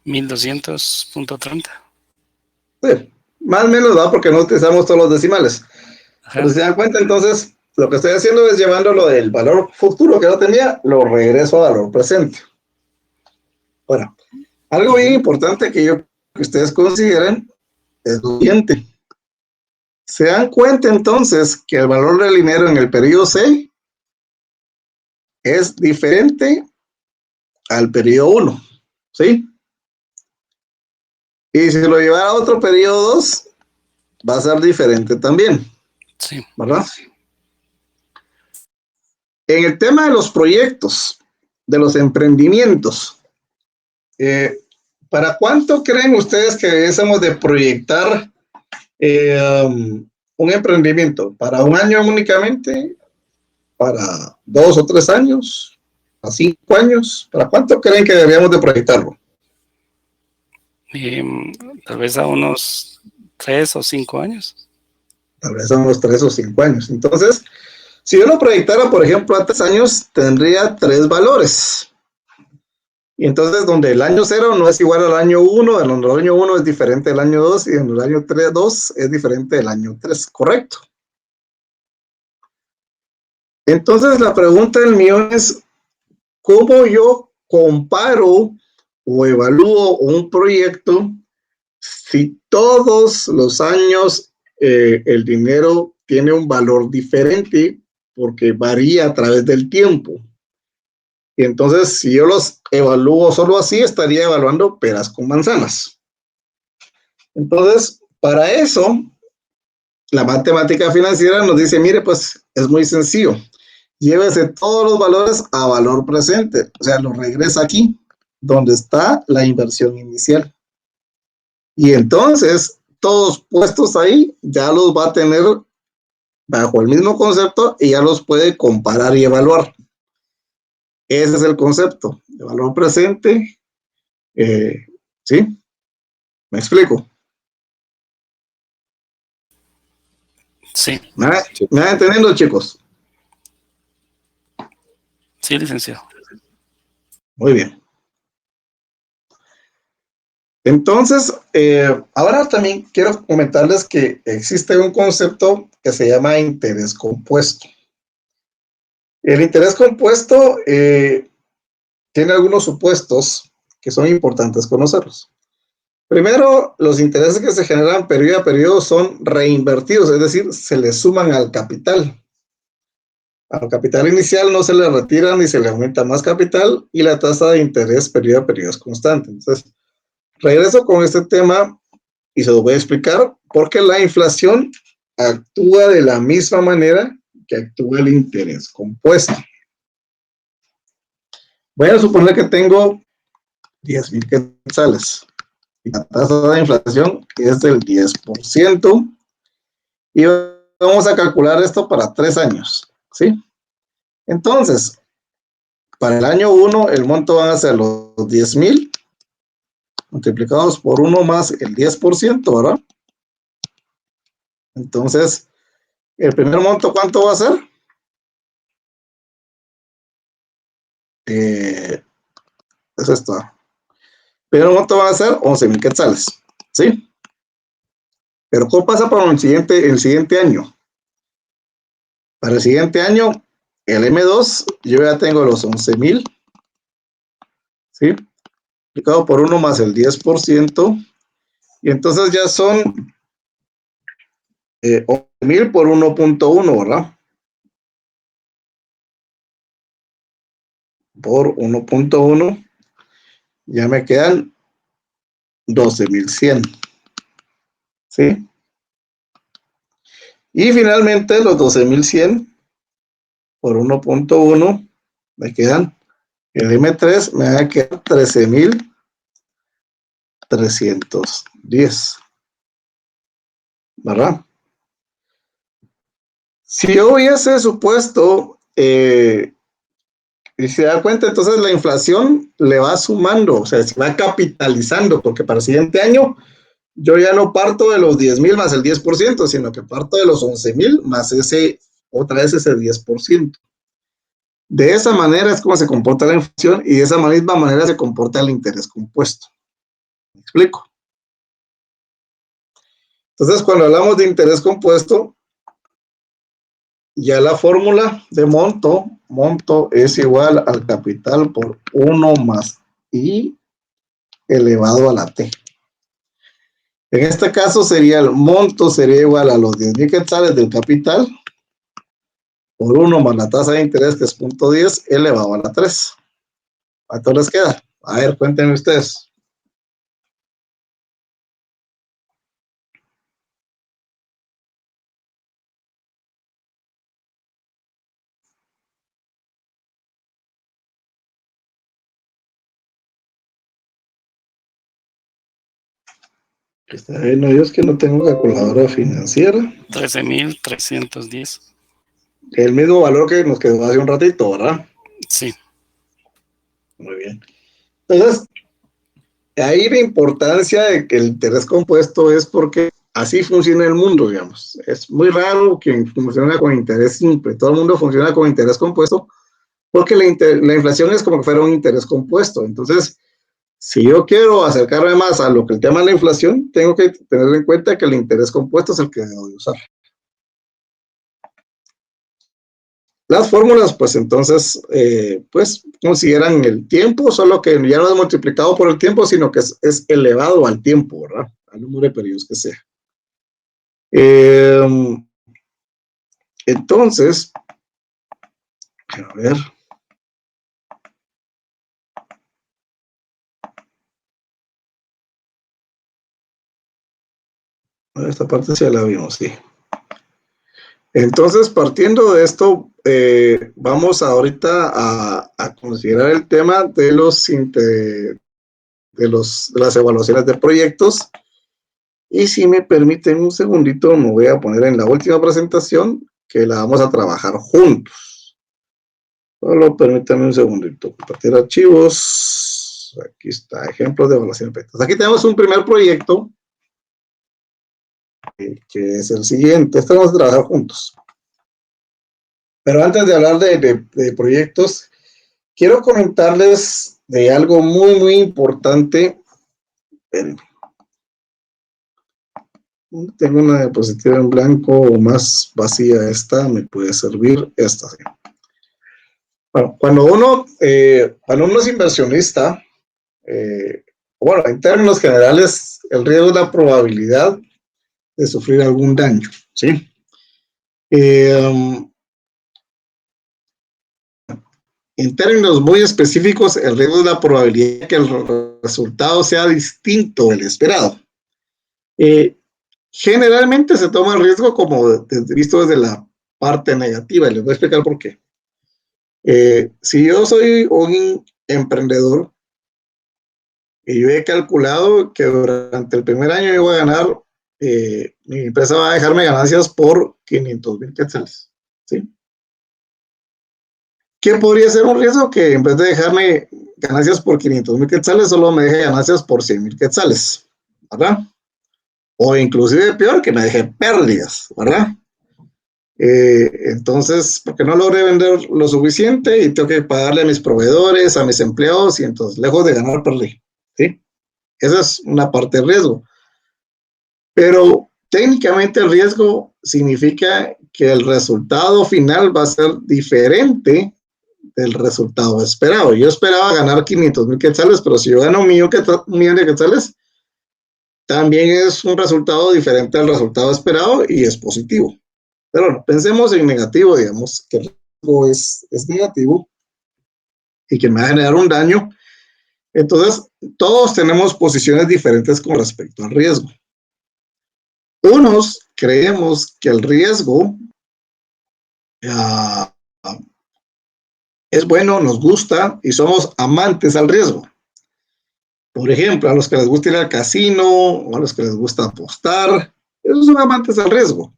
$1200.30. Sí, más o menos da porque no utilizamos todos los decimales. Ajá. Pero si se dan cuenta, entonces, lo que estoy haciendo es llevándolo del valor futuro que yo tenía, lo regreso a valor presente. Bueno, algo bien importante que yo que ustedes consideren es lo siguiente. Se dan cuenta entonces que el valor del dinero en el periodo C es diferente al periodo 1, ¿sí? Y si lo llevara a otro periodo 2, va a ser diferente también, Sí. ¿verdad? En el tema de los proyectos, de los emprendimientos, ¿para cuánto creen ustedes que debiésemos de proyectar un emprendimiento? ¿Para un año únicamente? ¿Para 2 o 3 años? ¿A 5 años? ¿Para cuánto creen que deberíamos de proyectarlo? Tal vez a unos 3 o 5 años. Tal vez a unos 3 o 5 años. Entonces, si yo lo proyectara, por ejemplo, a 3 años, tendría 3 valores. Y entonces, donde el año 0 no es igual al año 1, donde el año 1 es diferente del año 2, y donde el año 2 es diferente del año 3, ¿correcto? Entonces, la pregunta del millón es, ¿cómo yo comparo o evalúo un proyecto si todos los años el dinero tiene un valor diferente porque varía a través del tiempo? Y entonces, si yo los evalúo solo así, estaría evaluando peras con manzanas. Entonces, para eso, la matemática financiera nos dice, mire, pues es muy sencillo. Llévese todos los valores a valor presente. O sea, lo regresa aquí, donde está la inversión inicial. Y entonces, todos puestos ahí, ya los va a tener bajo el mismo concepto y ya los puede comparar y evaluar. Ese es el concepto de valor presente. ¿Sí? ¿Me explico? Sí. ¿Me van entendiendo, chicos? Sí, licenciado. Muy bien. Entonces, ahora también quiero comentarles que existe un concepto que se llama interés compuesto. El interés compuesto tiene algunos supuestos que son importantes conocerlos. Primero, los intereses que se generan periodo a periodo son reinvertidos, es decir, se le suman al capital. Al capital inicial no se le retira ni se le aumenta más capital y la tasa de interés periodo a periodo es constante. Entonces, regreso con este tema y se lo voy a explicar porque la inflación actúa de la misma manera que actúa el interés compuesto. Voy a suponer que tengo 10,000 quetzales y la tasa de inflación es del 10% y vamos a calcular esto para 3 años, ¿sí? Entonces, para el año 1 el monto van a ser los 10,000 multiplicados por 1 más el 10%, ¿verdad? Entonces, el primer monto, ¿cuánto va a ser? Es esto. El primer monto va a ser 11,000 quetzales, ¿sí? Pero ¿cómo pasa para el siguiente año? Para el siguiente año, el M2, yo ya tengo los 11,000, ¿sí? Multiplicado por 1 más el 10%, y entonces ya son 11,000 por 1.1, ¿verdad? Por 1.1, ya me quedan 12,100, ¿sí? Y finalmente los 12,100 por 1.1 me quedan, el M3 me va a quedar 13,310, ¿verdad? Si yo hubiese supuesto, y se da cuenta, entonces la inflación le va sumando, o sea, se va capitalizando, porque para el siguiente año yo ya no parto de los 10,000 más el 10%, sino que parto de los 11,000 más otra vez ese 10%. De esa manera es como se comporta la inflación y de esa misma manera se comporta el interés compuesto. ¿Me explico? Entonces, cuando hablamos de interés compuesto, ya la fórmula de monto es igual al capital por 1 más I elevado a la T. En este caso sería el monto sería igual a los 10,000 quetzales del capital por 1 más la tasa de interés que es 0.10 elevado a la 3. ¿Cuánto les queda? A ver, cuéntenme ustedes. Está bien, no, yo es que no tengo calculadora financiera. 13,310. El mismo valor que nos quedó hace un ratito, ¿verdad? Sí. Muy bien. Entonces, ahí la importancia de que el interés compuesto es porque así funciona el mundo, digamos. Es muy raro que funcione con interés simple. Todo el mundo funciona con interés compuesto porque la inflación es como que fuera un interés compuesto. Entonces, si yo quiero acercarme más a lo que el tema de la inflación, tengo que tener en cuenta que el interés compuesto es el que debo de usar. Las fórmulas, pues entonces, pues consideran el tiempo, solo que ya no es multiplicado por el tiempo, sino que es elevado al tiempo, ¿verdad? Al número de periodos que sea. Entonces, a ver. Esta parte sí la vimos, sí. Entonces, partiendo de esto, vamos ahorita a considerar el tema de las evaluaciones de proyectos. Y si me permiten un segundito, me voy a poner en la última presentación que la vamos a trabajar juntos. Solo permítanme un segundito. Compartir archivos. Aquí está, ejemplos de evaluación de proyectos. Aquí tenemos un primer proyecto que es el siguiente. Este vamos a trabajar juntos. Pero antes de hablar de proyectos, quiero comentarles de algo muy, muy importante. Tengo una diapositiva en blanco o más vacía esta, me puede servir esta. ¿Sí? Bueno, cuando uno es inversionista, bueno, en términos generales, el riesgo es la probabilidad de sufrir algún daño, ¿sí? En términos muy específicos, el riesgo es la probabilidad de que el resultado sea distinto del esperado. Generalmente se toma el riesgo como visto desde la parte negativa, y les voy a explicar por qué. Si yo soy un emprendedor y yo he calculado que durante el primer año yo voy a ganar, mi empresa va a dejarme ganancias por 500,000 quetzales, ¿sí? ¿Qué podría ser un riesgo? Que en vez de dejarme ganancias por 500,000 quetzales, solo me deje ganancias por 100,000 quetzales, ¿verdad? O inclusive peor, que me deje pérdidas, ¿verdad? Entonces, porque no logré vender lo suficiente y tengo que pagarle a mis proveedores, a mis empleados, y entonces, lejos de ganar, perdí, ¿sí? Esa es una parte de riesgo. Pero técnicamente el riesgo significa que el resultado final va a ser diferente del resultado esperado. Yo esperaba ganar 500,000 quetzales, pero si yo gano un millón de quetzales, también es un resultado diferente al resultado esperado y es positivo. Pero bueno, pensemos en negativo, digamos, que el riesgo es negativo y que me va a generar un daño. Entonces, todos tenemos posiciones diferentes con respecto al riesgo. Unos creemos que el riesgo es bueno, nos gusta y somos amantes al riesgo. Por ejemplo, a los que les gusta ir al casino o a los que les gusta apostar, esos son amantes al riesgo.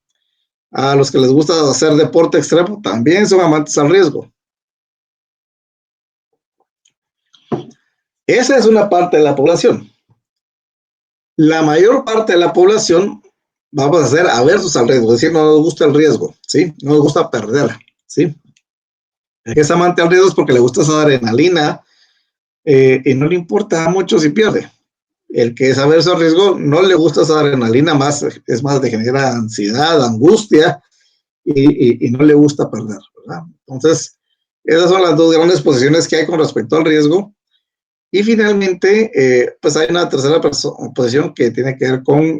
A los que les gusta hacer deporte extremo también son amantes al riesgo. Esa es una parte de la población. La mayor parte de la población vamos a ser aversos al riesgo, es decir, no nos gusta el riesgo, ¿sí? No nos gusta perder, ¿sí? El que es amante al riesgo es porque le gusta esa adrenalina y no le importa mucho si pierde. El que es averso al riesgo no le gusta esa adrenalina, es más, le genera ansiedad, angustia y no le gusta perder, ¿verdad? Entonces, esas son las dos grandes posiciones que hay con respecto al riesgo. Y finalmente, pues hay una tercera posición que tiene que ver con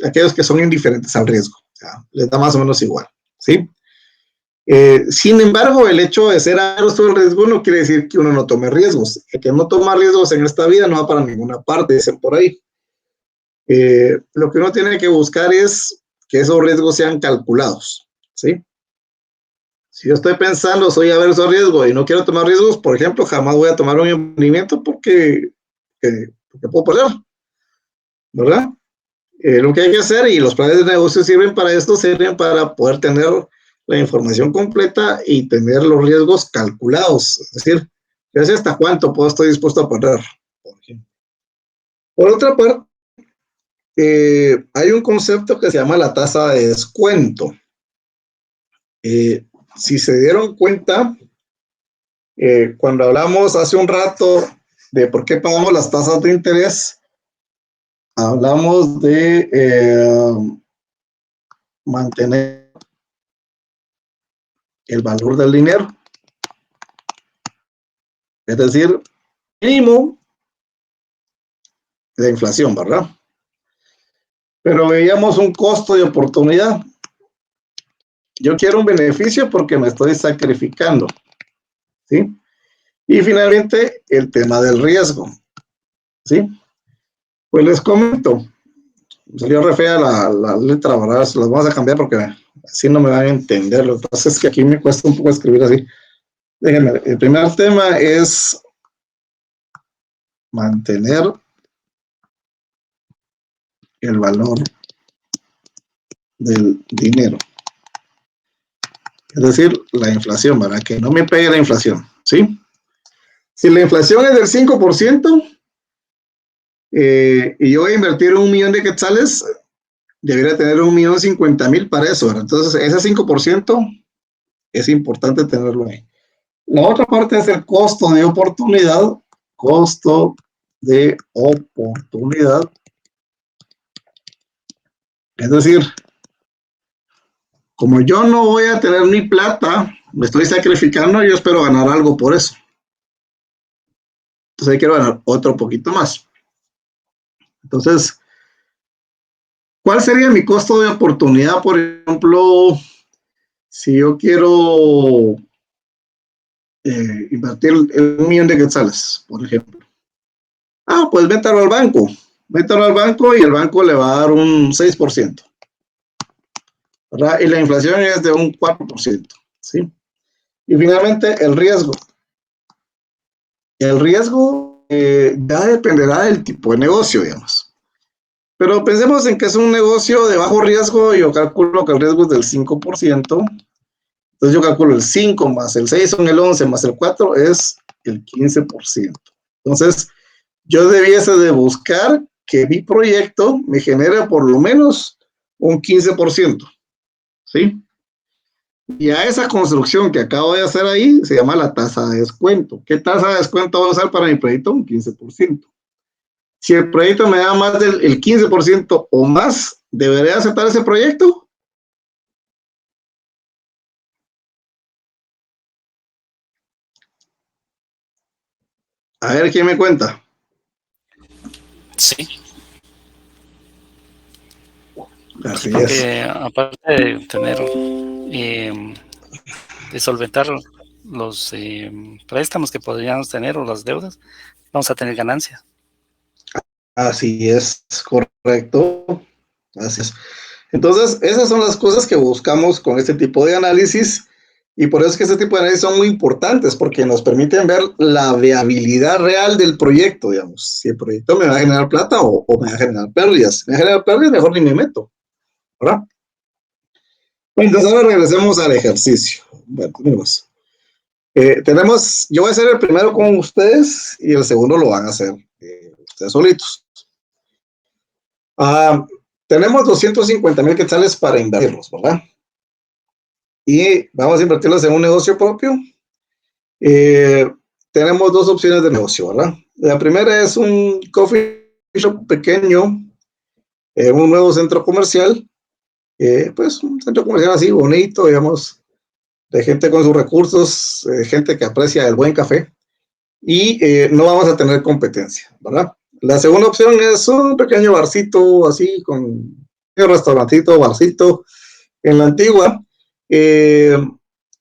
aquellos que son indiferentes al riesgo. O sea, les da más o menos igual, ¿sí? Sin embargo, el hecho de ser adverso al riesgo no quiere decir que uno no tome riesgos. El que no toma riesgos en esta vida no va para ninguna parte, dicen por ahí. Lo que uno tiene que buscar es que esos riesgos sean calculados, ¿sí? Si yo estoy pensando, soy averso al riesgo y no quiero tomar riesgos, por ejemplo, jamás voy a tomar un emprendimiento porque puedo perder, ¿verdad? Lo que hay que hacer, y los planes de negocio sirven para esto, sirven para poder tener la información completa y tener los riesgos calculados. Es decir, yo sé hasta cuánto estoy dispuesto a perder, por ejemplo. Por otra parte, hay un concepto que se llama la tasa de descuento. Si se dieron cuenta, cuando hablamos hace un rato de por qué pagamos las tasas de interés, hablamos de mantener el valor del dinero, es decir, mínimo de inflación, ¿verdad? Pero veíamos un costo de oportunidad. Yo quiero un beneficio porque me estoy sacrificando, ¿sí? Y finalmente, el tema del riesgo, ¿sí? Pues les comento, salió re fea la letra, ¿verdad? Se las vamos a cambiar porque así no me van a entender. Lo que pasa es que aquí me cuesta un poco escribir así. Déjenme, el primer tema es mantener el valor del dinero. Es decir, la inflación, ¿verdad? Que no me pegue la inflación, ¿sí? Si la inflación es del 5%, y yo voy a invertir 1.000.000 de quetzales, debería tener 1.050.000 para eso, ¿verdad? Entonces, ese 5% es importante tenerlo ahí. La otra parte es el costo de oportunidad. Costo de oportunidad. Es decir, como yo no voy a tener mi plata, me estoy sacrificando, yo espero ganar algo por eso. Entonces, quiero ganar otro poquito más. Entonces, ¿cuál sería mi costo de oportunidad? Por ejemplo, si yo quiero invertir 1.000.000 de quetzales, por ejemplo. Pues métalo al banco. Métalo al banco y el banco le va a dar un 6%. ¿Verdad? Y la inflación es de un 4%. ¿Sí? Y finalmente, el riesgo. El riesgo ya dependerá del tipo de negocio, digamos. Pero pensemos en que es un negocio de bajo riesgo. Yo calculo que el riesgo es del 5%. Entonces yo calculo el 5 más el 6 son el 11 más el 4 es el 15%. Entonces yo debiese de buscar que mi proyecto me genere por lo menos un 15%. ¿Sí? Y a esa construcción que acabo de hacer ahí se llama la tasa de descuento. ¿Qué tasa de descuento voy a usar para mi proyecto? Un 15%. Si el proyecto me da más del 15% o más, ¿deberé aceptar ese proyecto? A ver, ¿quién me cuenta? Sí. Así Porque es. aparte de tener, de solventar los préstamos que podríamos tener o las deudas, vamos a tener ganancias. Así es, correcto. Así es. Entonces, esas son las cosas que buscamos con este tipo de análisis, y por eso es que este tipo de análisis son muy importantes, porque nos permiten ver la viabilidad real del proyecto, digamos. Si el proyecto me va a generar plata o me va a generar pérdidas. Si me va a generar pérdidas, mejor ni me meto, ¿verdad? Entonces, ahora regresemos al ejercicio. Bueno, yo voy a hacer el primero con ustedes y el segundo lo van a hacer ustedes solitos. Tenemos 250.000 quetzales para invertirlos, ¿verdad? Y vamos a invertirlos en un negocio propio. Tenemos dos opciones de negocio, ¿verdad? La primera es un coffee shop pequeño, un nuevo centro comercial, pues un centro comercial así bonito, digamos, de gente con sus recursos, gente que aprecia el buen café. y no vamos a tener competencia, ¿verdad? La segunda opción es un pequeño barcito así con un restaurantito, barcito en la Antigua.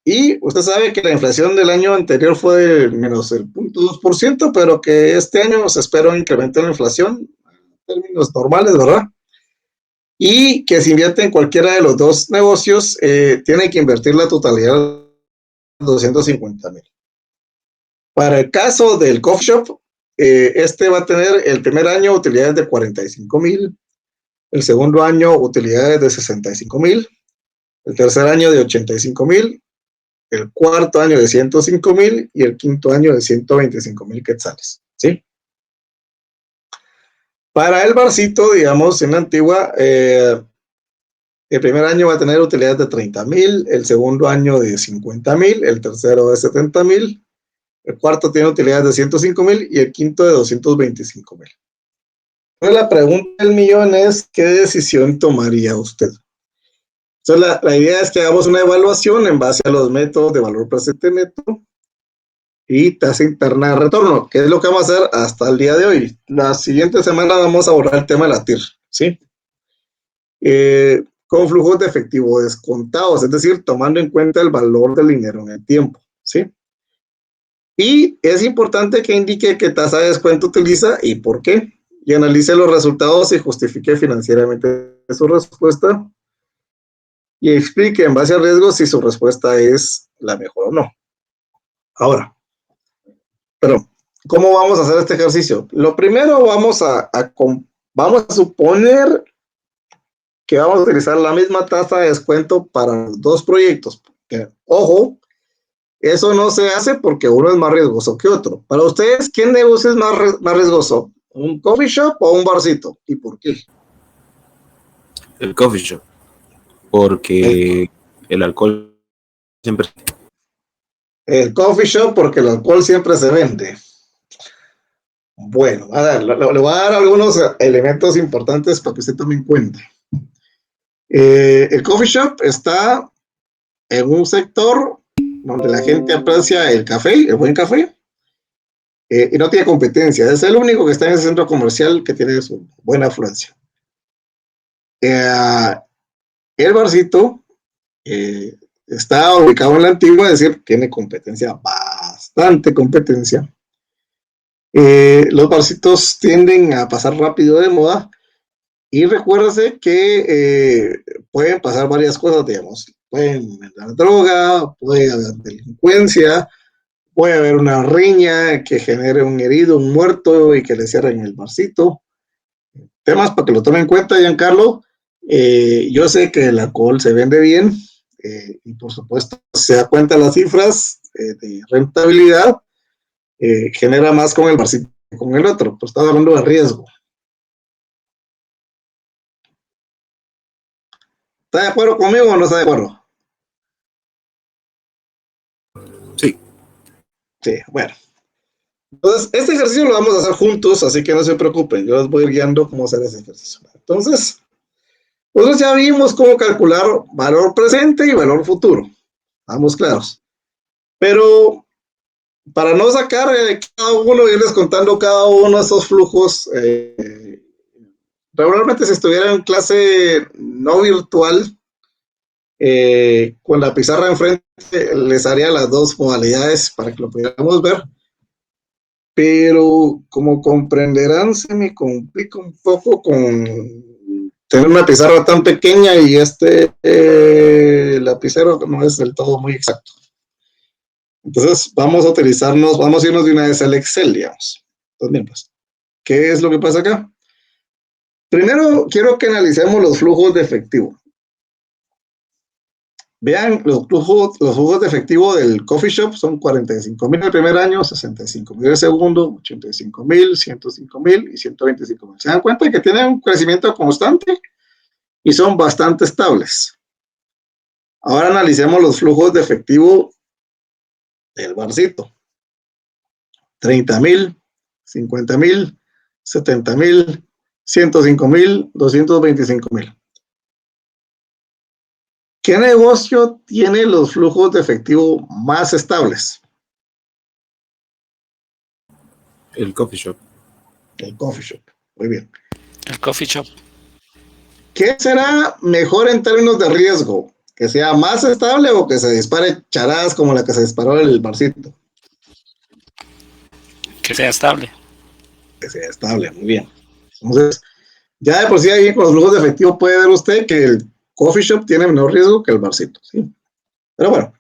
Y usted sabe que la inflación del año anterior fue de menos el 0.2%, pero que este año se espera un incremento en la inflación en términos normales, ¿verdad? Y que si invierte en cualquiera de los dos negocios, tiene que invertir la totalidad de 250,000. Para el caso del coffee shop, este va a tener el primer año utilidades de 45,000, el segundo año utilidades de 65,000, el tercer año de 85,000, el cuarto año de 105,000 y el quinto año de 125,000 quetzales, ¿sí? Para el barcito, digamos, en la Antigua, el primer año va a tener utilidades de 30,000, el segundo año de 50,000, el tercero de 70,000, el cuarto tiene utilidades de 105,000 y el quinto de 225,000. Entonces la pregunta del millón es, ¿qué decisión tomaría usted? Entonces la idea es que hagamos una evaluación en base a los métodos de valor presente neto y tasa interna de retorno, que es lo que vamos a hacer hasta el día de hoy. La siguiente semana vamos a abordar el tema de la TIR, ¿sí? Con flujos de efectivo descontados, es decir, tomando en cuenta el valor del dinero en el tiempo, ¿sí? Y es importante que indique qué tasa de descuento utiliza y por qué, y analice los resultados y justifique financieramente su respuesta y explique en base al riesgo si su respuesta es la mejor o no. Ahora, pero ¿cómo vamos a hacer este ejercicio? Lo primero, vamos a suponer que vamos a utilizar la misma tasa de descuento para los dos proyectos. Ojo, eso no se hace porque uno es más riesgoso que otro. Para ustedes, ¿qué negocio es más riesgoso? ¿Un coffee shop o un barcito? ¿Y por qué? El coffee shop. Porque el alcohol siempre... El coffee shop porque el alcohol siempre se vende. Bueno, le voy a dar algunos elementos importantes para que usted tome en cuenta. El coffee shop está en un sector donde la gente aprecia el café, el buen café, y no tiene competencia. Es el único que está en ese centro comercial que tiene su buena afluencia. El barcito está ubicado en la Antigua, es decir, tiene competencia, bastante competencia. Los barcitos tienden a pasar rápido de moda y recuérdese que pueden pasar varias cosas, digamos. Pueden vender droga, puede haber delincuencia, puede haber una riña que genere un herido, un muerto y que le cierren el barcito. Temas para que lo tomen en cuenta, Giancarlo. Yo sé que el alcohol se vende bien y por supuesto se da cuenta las cifras de rentabilidad, genera más con el barcito que con el otro, pues está hablando de riesgo. ¿Está de acuerdo conmigo o no está de acuerdo? Sí. Sí, bueno. Entonces, este ejercicio lo vamos a hacer juntos, así que no se preocupen, yo les voy a ir guiando cómo hacer ese ejercicio. Entonces, nosotros ya vimos cómo calcular valor presente y valor futuro. Estamos claros. Pero para no sacar cada uno, irles contando cada uno de esos flujos, regularmente si estuviera en clase no virtual, con la pizarra enfrente, les haría las dos modalidades para que lo pudiéramos ver. Pero como comprenderán, se me complica un poco con tener una pizarra tan pequeña y lapicero no es del todo muy exacto. Entonces vamos a irnos de una vez al Excel, digamos. Entonces, bien, pues, ¿qué es lo que pasa acá? Primero quiero que analicemos los flujos de efectivo. Vean, los flujos de efectivo del coffee shop son 45,000 el primer año, 65,000 el segundo, 85,000, 105,000 y 125,000. ¿Se dan cuenta que tienen un crecimiento constante y son bastante estables? Ahora analicemos los flujos de efectivo del barcito. 30,000, 50,000, 70,000, 105,000, 225,000. ¿Qué negocio tiene los flujos de efectivo más estables? El coffee shop. El coffee shop. Muy bien. El coffee shop. ¿Qué será mejor en términos de riesgo? ¿Que sea más estable o que se dispare charadas como la que se disparó el barcito? Que sea estable. Que sea estable, muy bien. Entonces, ya de por sí ahí con los flujos de efectivo puede ver usted que el coffee shop tiene menor riesgo que el barcito, ¿sí? Pero bueno,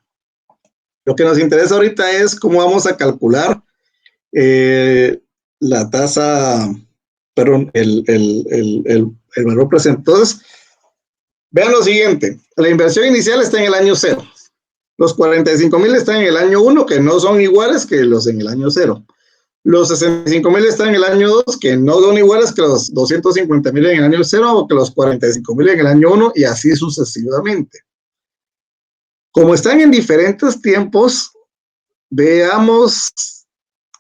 lo que nos interesa ahorita es cómo vamos a calcular la tasa, perdón, el valor presente. Entonces, vean lo siguiente, la inversión inicial está en el año 0. Los 45,000 están en el año 1, que no son iguales que los en el año 0. Los 65,000 están en el año 2, que no son iguales que los 250,000 en el año 0 o que los 45,000 en el año 1 y así sucesivamente. Como están en diferentes tiempos, veamos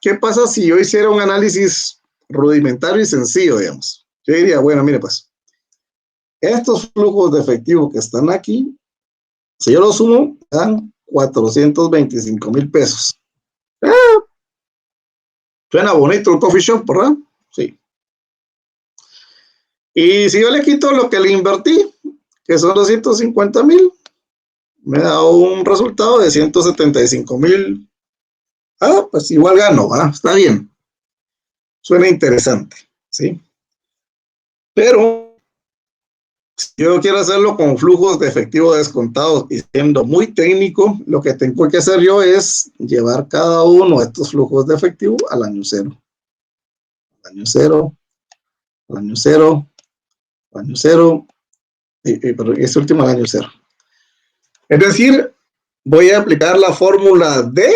qué pasa si yo hiciera un análisis rudimentario y sencillo, digamos. Yo diría, bueno, mire pues, estos flujos de efectivo que están aquí, si yo los sumo, dan 425,000 pesos. Suena bonito el coffee shop, ¿verdad? Sí. Y si yo le quito lo que le invertí, que son 250,000, me da un resultado de 175,000. Pues igual gano, ¿va? Está bien. Suena interesante, ¿sí? Pero si yo quiero hacerlo con flujos de efectivo descontados y siendo muy técnico, lo que tengo que hacer yo es llevar cada uno de estos flujos de efectivo al año 0. Al año 0, al año 0, al año 0, pero este último al año 0. Es decir, voy a aplicar la fórmula de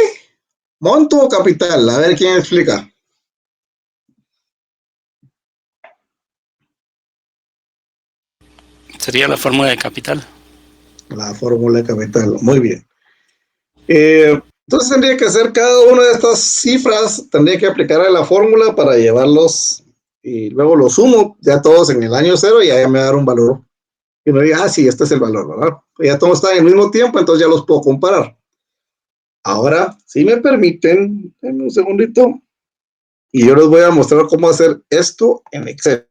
monto o capital. A ver quién explica. Sería la fórmula de capital. La fórmula de capital, muy bien. Entonces tendría que hacer cada una de estas cifras, tendría que aplicar la fórmula para llevarlos y luego los sumo ya todos en el año 0 y ahí me va a dar un valor. Y me diga, sí, este es el valor, ¿verdad? Ya todos están en el mismo tiempo, entonces ya los puedo comparar. Ahora, si me permiten, denme un segundito, y yo les voy a mostrar cómo hacer esto en Excel.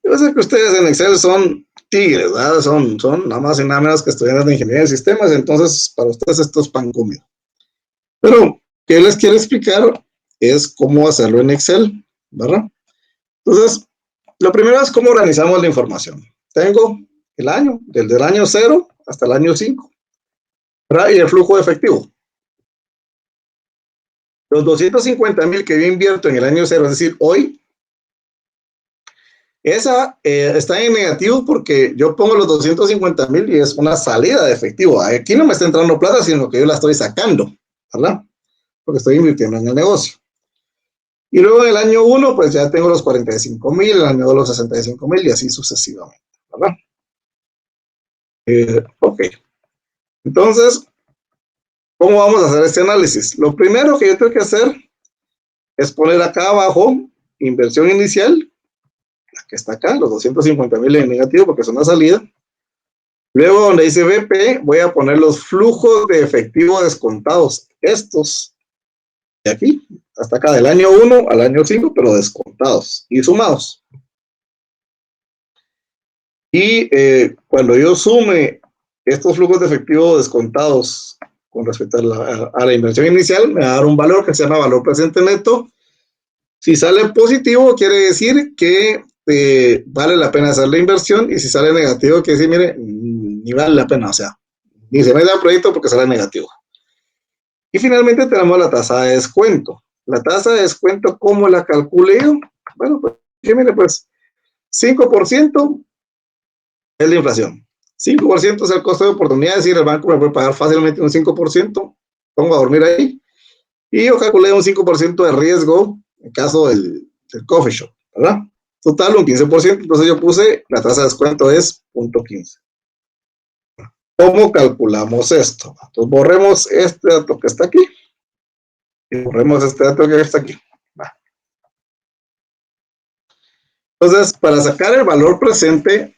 Yo sé que ustedes en Excel son tigres, ¿verdad? Son nada más y nada menos que estudiantes de ingeniería de sistemas, entonces para ustedes esto es pan comido. Pero, ¿qué les quiero explicar? Es cómo hacerlo en Excel, ¿verdad? Entonces, lo primero es cómo organizamos la información. Tengo el año, desde el año 0 hasta el año 5, ¿verdad? Y el flujo de efectivo. Los 250,000 que yo invierto en el año 0, es decir, hoy, esa está en negativo porque yo pongo los 250,000 y es una salida de efectivo. Aquí no me está entrando plata, sino que yo la estoy sacando, ¿verdad? Porque estoy invirtiendo en el negocio. Y luego en el año 1, pues ya tengo los 45,000, el año 2 los 65,000 y así sucesivamente, ¿verdad? Ok. Entonces, ¿cómo vamos a hacer este análisis? Lo primero que yo tengo que hacer es poner acá abajo inversión inicial, la que está acá, los 250,000 en negativo porque es una salida. Luego donde dice BP, voy a poner los flujos de efectivo descontados. Estos de aquí, hasta acá, del año 1 al año 5, pero descontados y sumados. Y cuando yo sume estos flujos de efectivo descontados con respecto a la inversión inicial, me va a dar un valor que se llama valor presente neto. Si sale positivo, quiere decir que vale la pena hacer la inversión, y si sale negativo, quiere decir, mire, ni vale la pena, o sea, ni se mete al proyecto porque sale negativo. Y finalmente tenemos la tasa de descuento. La tasa de descuento, ¿cómo la calculé yo? Bueno, pues, mire, pues, 5% es la inflación. 5% es el costo de oportunidad, es decir, el banco me puede pagar fácilmente un 5%, pongo a dormir ahí, y yo calculé un 5% de riesgo en caso del coffee shop, ¿verdad? Total, un 15%, entonces yo puse, la tasa de descuento es 0.15. ¿Cómo calculamos esto? Entonces borremos este dato que está aquí, y borremos este dato que está aquí. Entonces, para sacar el valor presente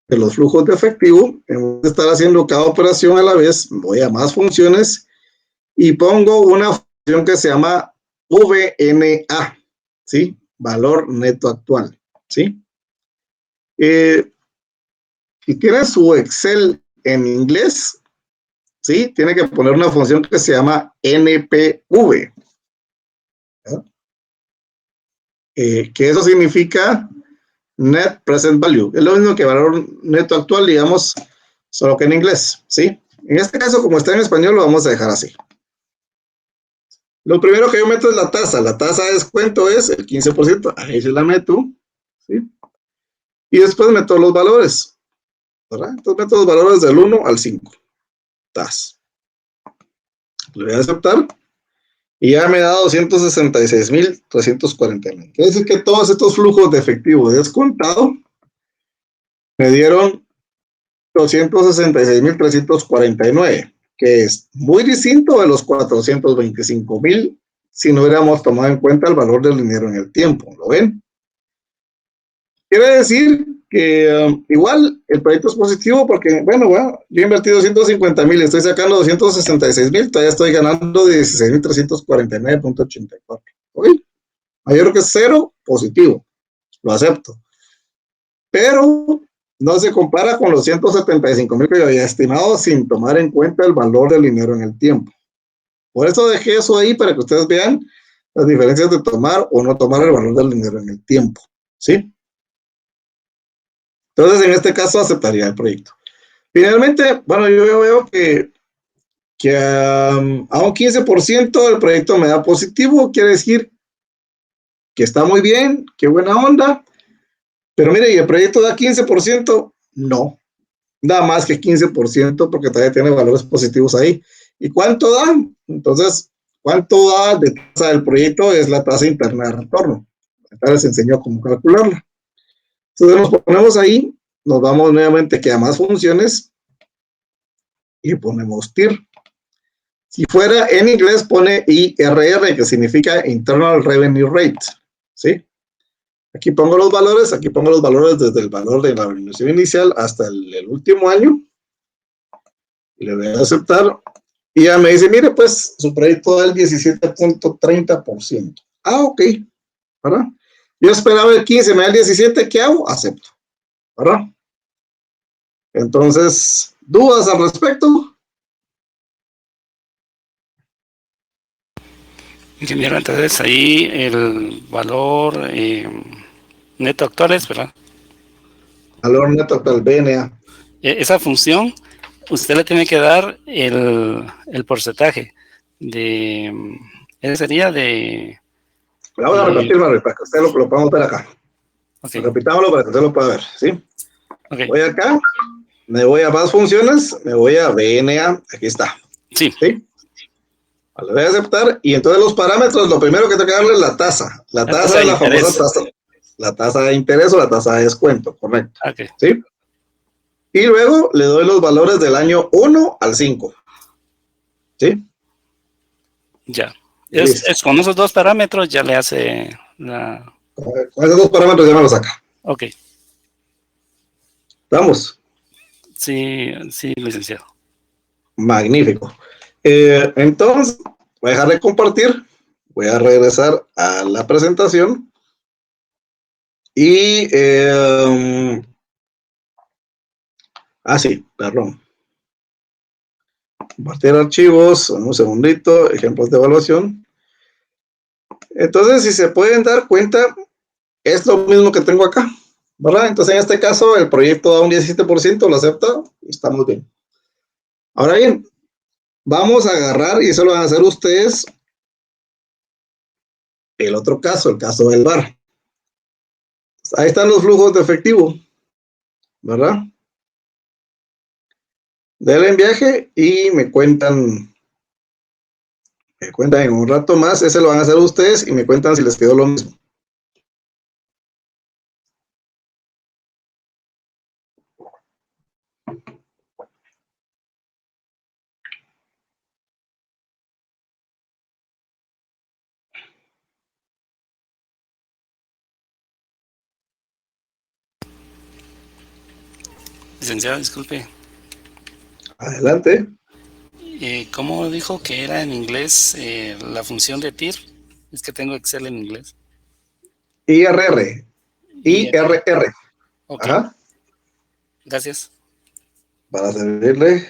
de los flujos de efectivo, en vez de estar haciendo cada operación a la vez, voy a más funciones y pongo una función que se llama VNA, ¿sí? Valor neto actual, ¿sí? Si tiene su Excel en inglés, ¿sí? Tiene que poner una función que se llama NPV. Que eso significa Net Present Value. Es lo mismo que valor neto actual, digamos, solo que en inglés, ¿sí? En este caso, como está en español, lo vamos a dejar así. Lo primero que yo meto es la tasa. La tasa de descuento es el 15%. Ahí se la meto, ¿sí? Y después meto los valores, ¿verdad? Entonces meto los valores del 1 al 5. TAS. Le voy a aceptar. Y ya me da 266,349. Quiere decir que todos estos flujos de efectivo descontado me dieron 266,349, que es muy distinto de los 425,000 si no hubiéramos tomado en cuenta el valor del dinero en el tiempo. ¿Lo ven? Quiere decir que igual el proyecto es positivo porque, bueno, yo he invertido 250,000, estoy sacando 266,000, todavía estoy ganando 16,349,84. ¿Ok? Mayor que cero, positivo. Lo acepto. Pero no se compara con los 175,000 que yo había estimado sin tomar en cuenta el valor del dinero en el tiempo. Por eso dejé eso ahí para que ustedes vean las diferencias de tomar o no tomar el valor del dinero en el tiempo. ¿Sí? Entonces, en este caso, aceptaría el proyecto. Finalmente, bueno, yo veo que a un 15% el proyecto me da positivo, quiere decir que está muy bien, qué buena onda, pero mire, ¿y el proyecto da 15%? No, da más que 15% porque todavía tiene valores positivos ahí. ¿Y cuánto da? Entonces, ¿cuánto da de tasa del proyecto? Es la tasa interna de retorno. Ahorita les enseño cómo calcularla. Entonces nos ponemos ahí, nos vamos nuevamente que a más funciones y ponemos TIR. Si fuera en inglés pone IRR, que significa Internal Revenue Rate, ¿sí? Aquí pongo los valores desde el valor de la remuneración inicial hasta el último año. Y le voy a aceptar. Y ya me dice, mire, pues su proyecto da el 17,30%. Ah, ok, ¿verdad? Yo esperaba el 15, me da el 17, ¿qué hago? Acepto, ¿verdad? Entonces, ¿dudas al respecto? Ingeniero, entonces ahí el valor neto actual es, ¿verdad? Valor neto del BNA. Esa función, usted le tiene que dar el porcentaje de, ese sería de... Vamos a repetirlo para que usted lo podamos ver acá. Okay. Repitámoslo para que usted lo pueda ver, ¿sí? Okay. Voy acá, me voy a más funciones, me voy a BNA, aquí está. Sí. ¿Sí? Le voy a aceptar y entonces los parámetros, lo primero que tengo que darle es la tasa. La tasa es la famosa tasa, la tasa de interés o la tasa de descuento, correcto. Okay. ¿Sí? Y luego le doy los valores del año 1 al 5. ¿Sí? Ya. Es con esos dos parámetros ya le hace la... Con esos dos parámetros ya me lo saca. Ok. ¿Vamos? Sí, sí, licenciado. Magnífico. Entonces, voy a dejar de compartir. Voy a regresar a la presentación. Y... sí, perdón. Compartir archivos, un segundito, ejemplos de evaluación. Entonces, si se pueden dar cuenta, es lo mismo que tengo acá, ¿verdad? Entonces, en este caso, el proyecto da un 17%, lo acepta y estamos bien. Ahora bien, vamos a agarrar, y eso lo van a hacer ustedes, el otro caso, el caso del bar. Ahí están los flujos de efectivo, ¿verdad? Denle en viaje y me cuentan en un rato más, ese lo van a hacer ustedes y me cuentan si les quedó lo mismo. Licenciado, disculpe. Adelante. ¿Cómo dijo que era en inglés la función de TIR? Es que tengo Excel en inglés. IRR. IRR. Ok, Ajá. gracias. Para servirle.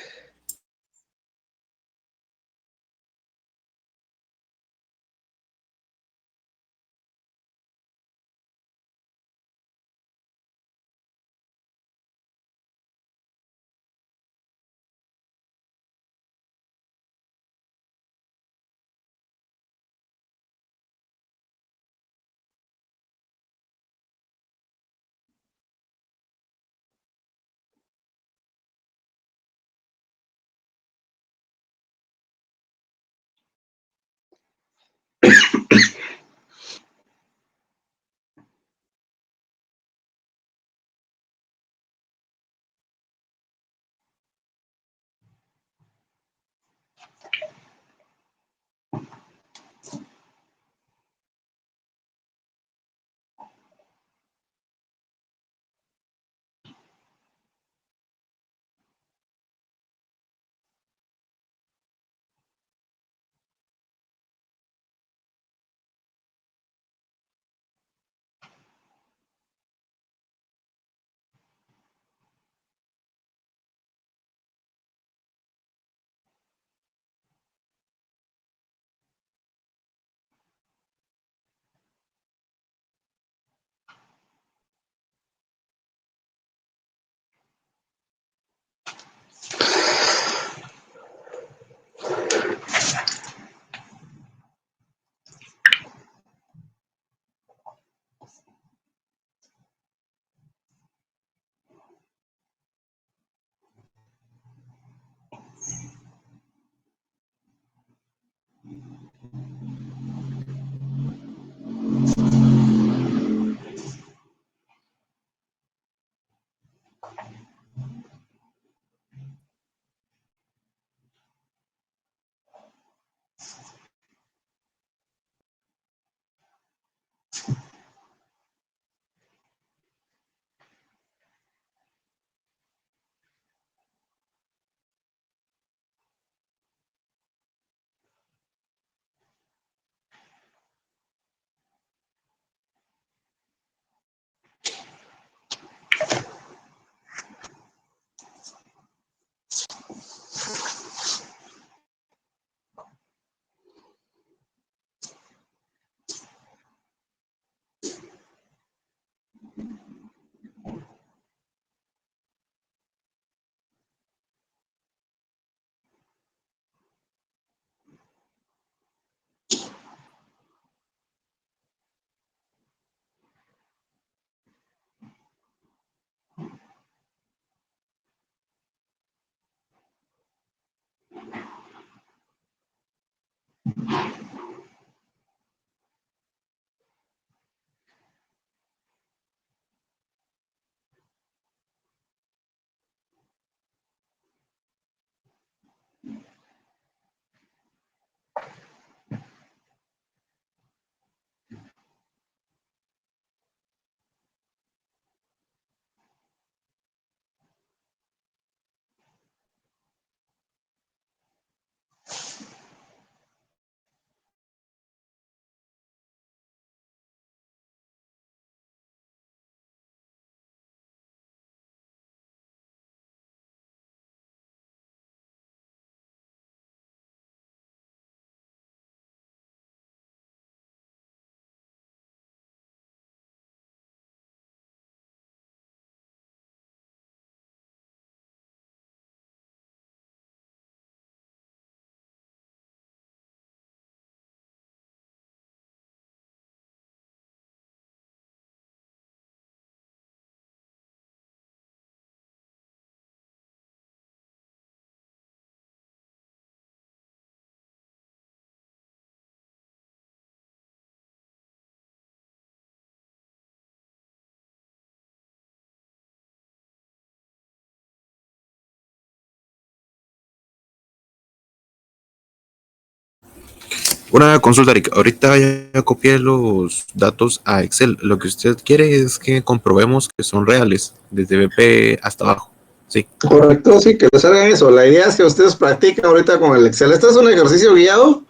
Una consulta, Rick. Ahorita ya copié los datos a Excel. Lo que usted quiere es que comprobemos que son reales, desde BP hasta abajo, Sí. Correcto, sí, que les hagan eso. La idea es que ustedes practiquen ahorita con el Excel. Este es un ejercicio guiado.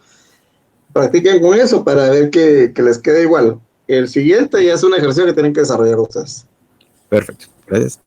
Practiquen con eso para ver que les quede igual. El siguiente ya es un ejercicio que tienen que desarrollar ustedes. Perfecto. Gracias.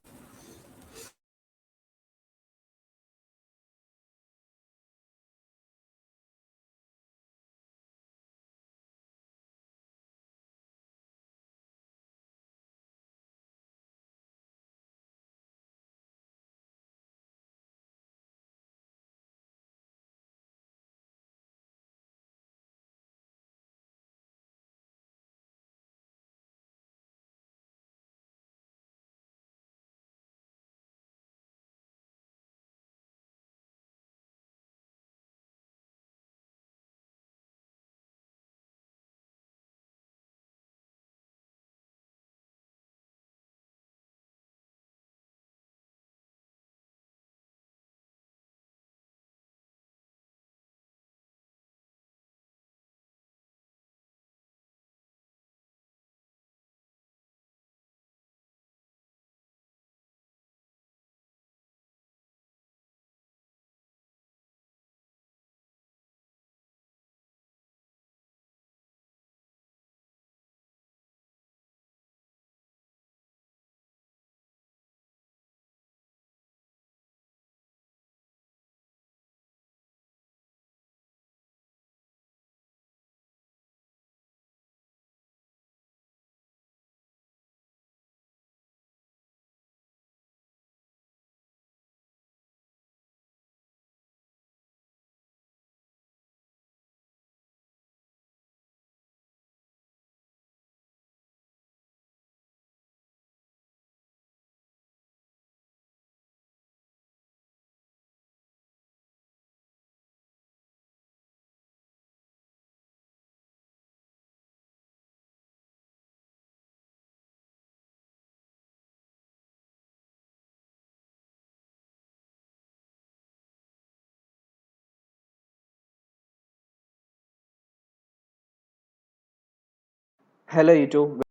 Hello YouTube.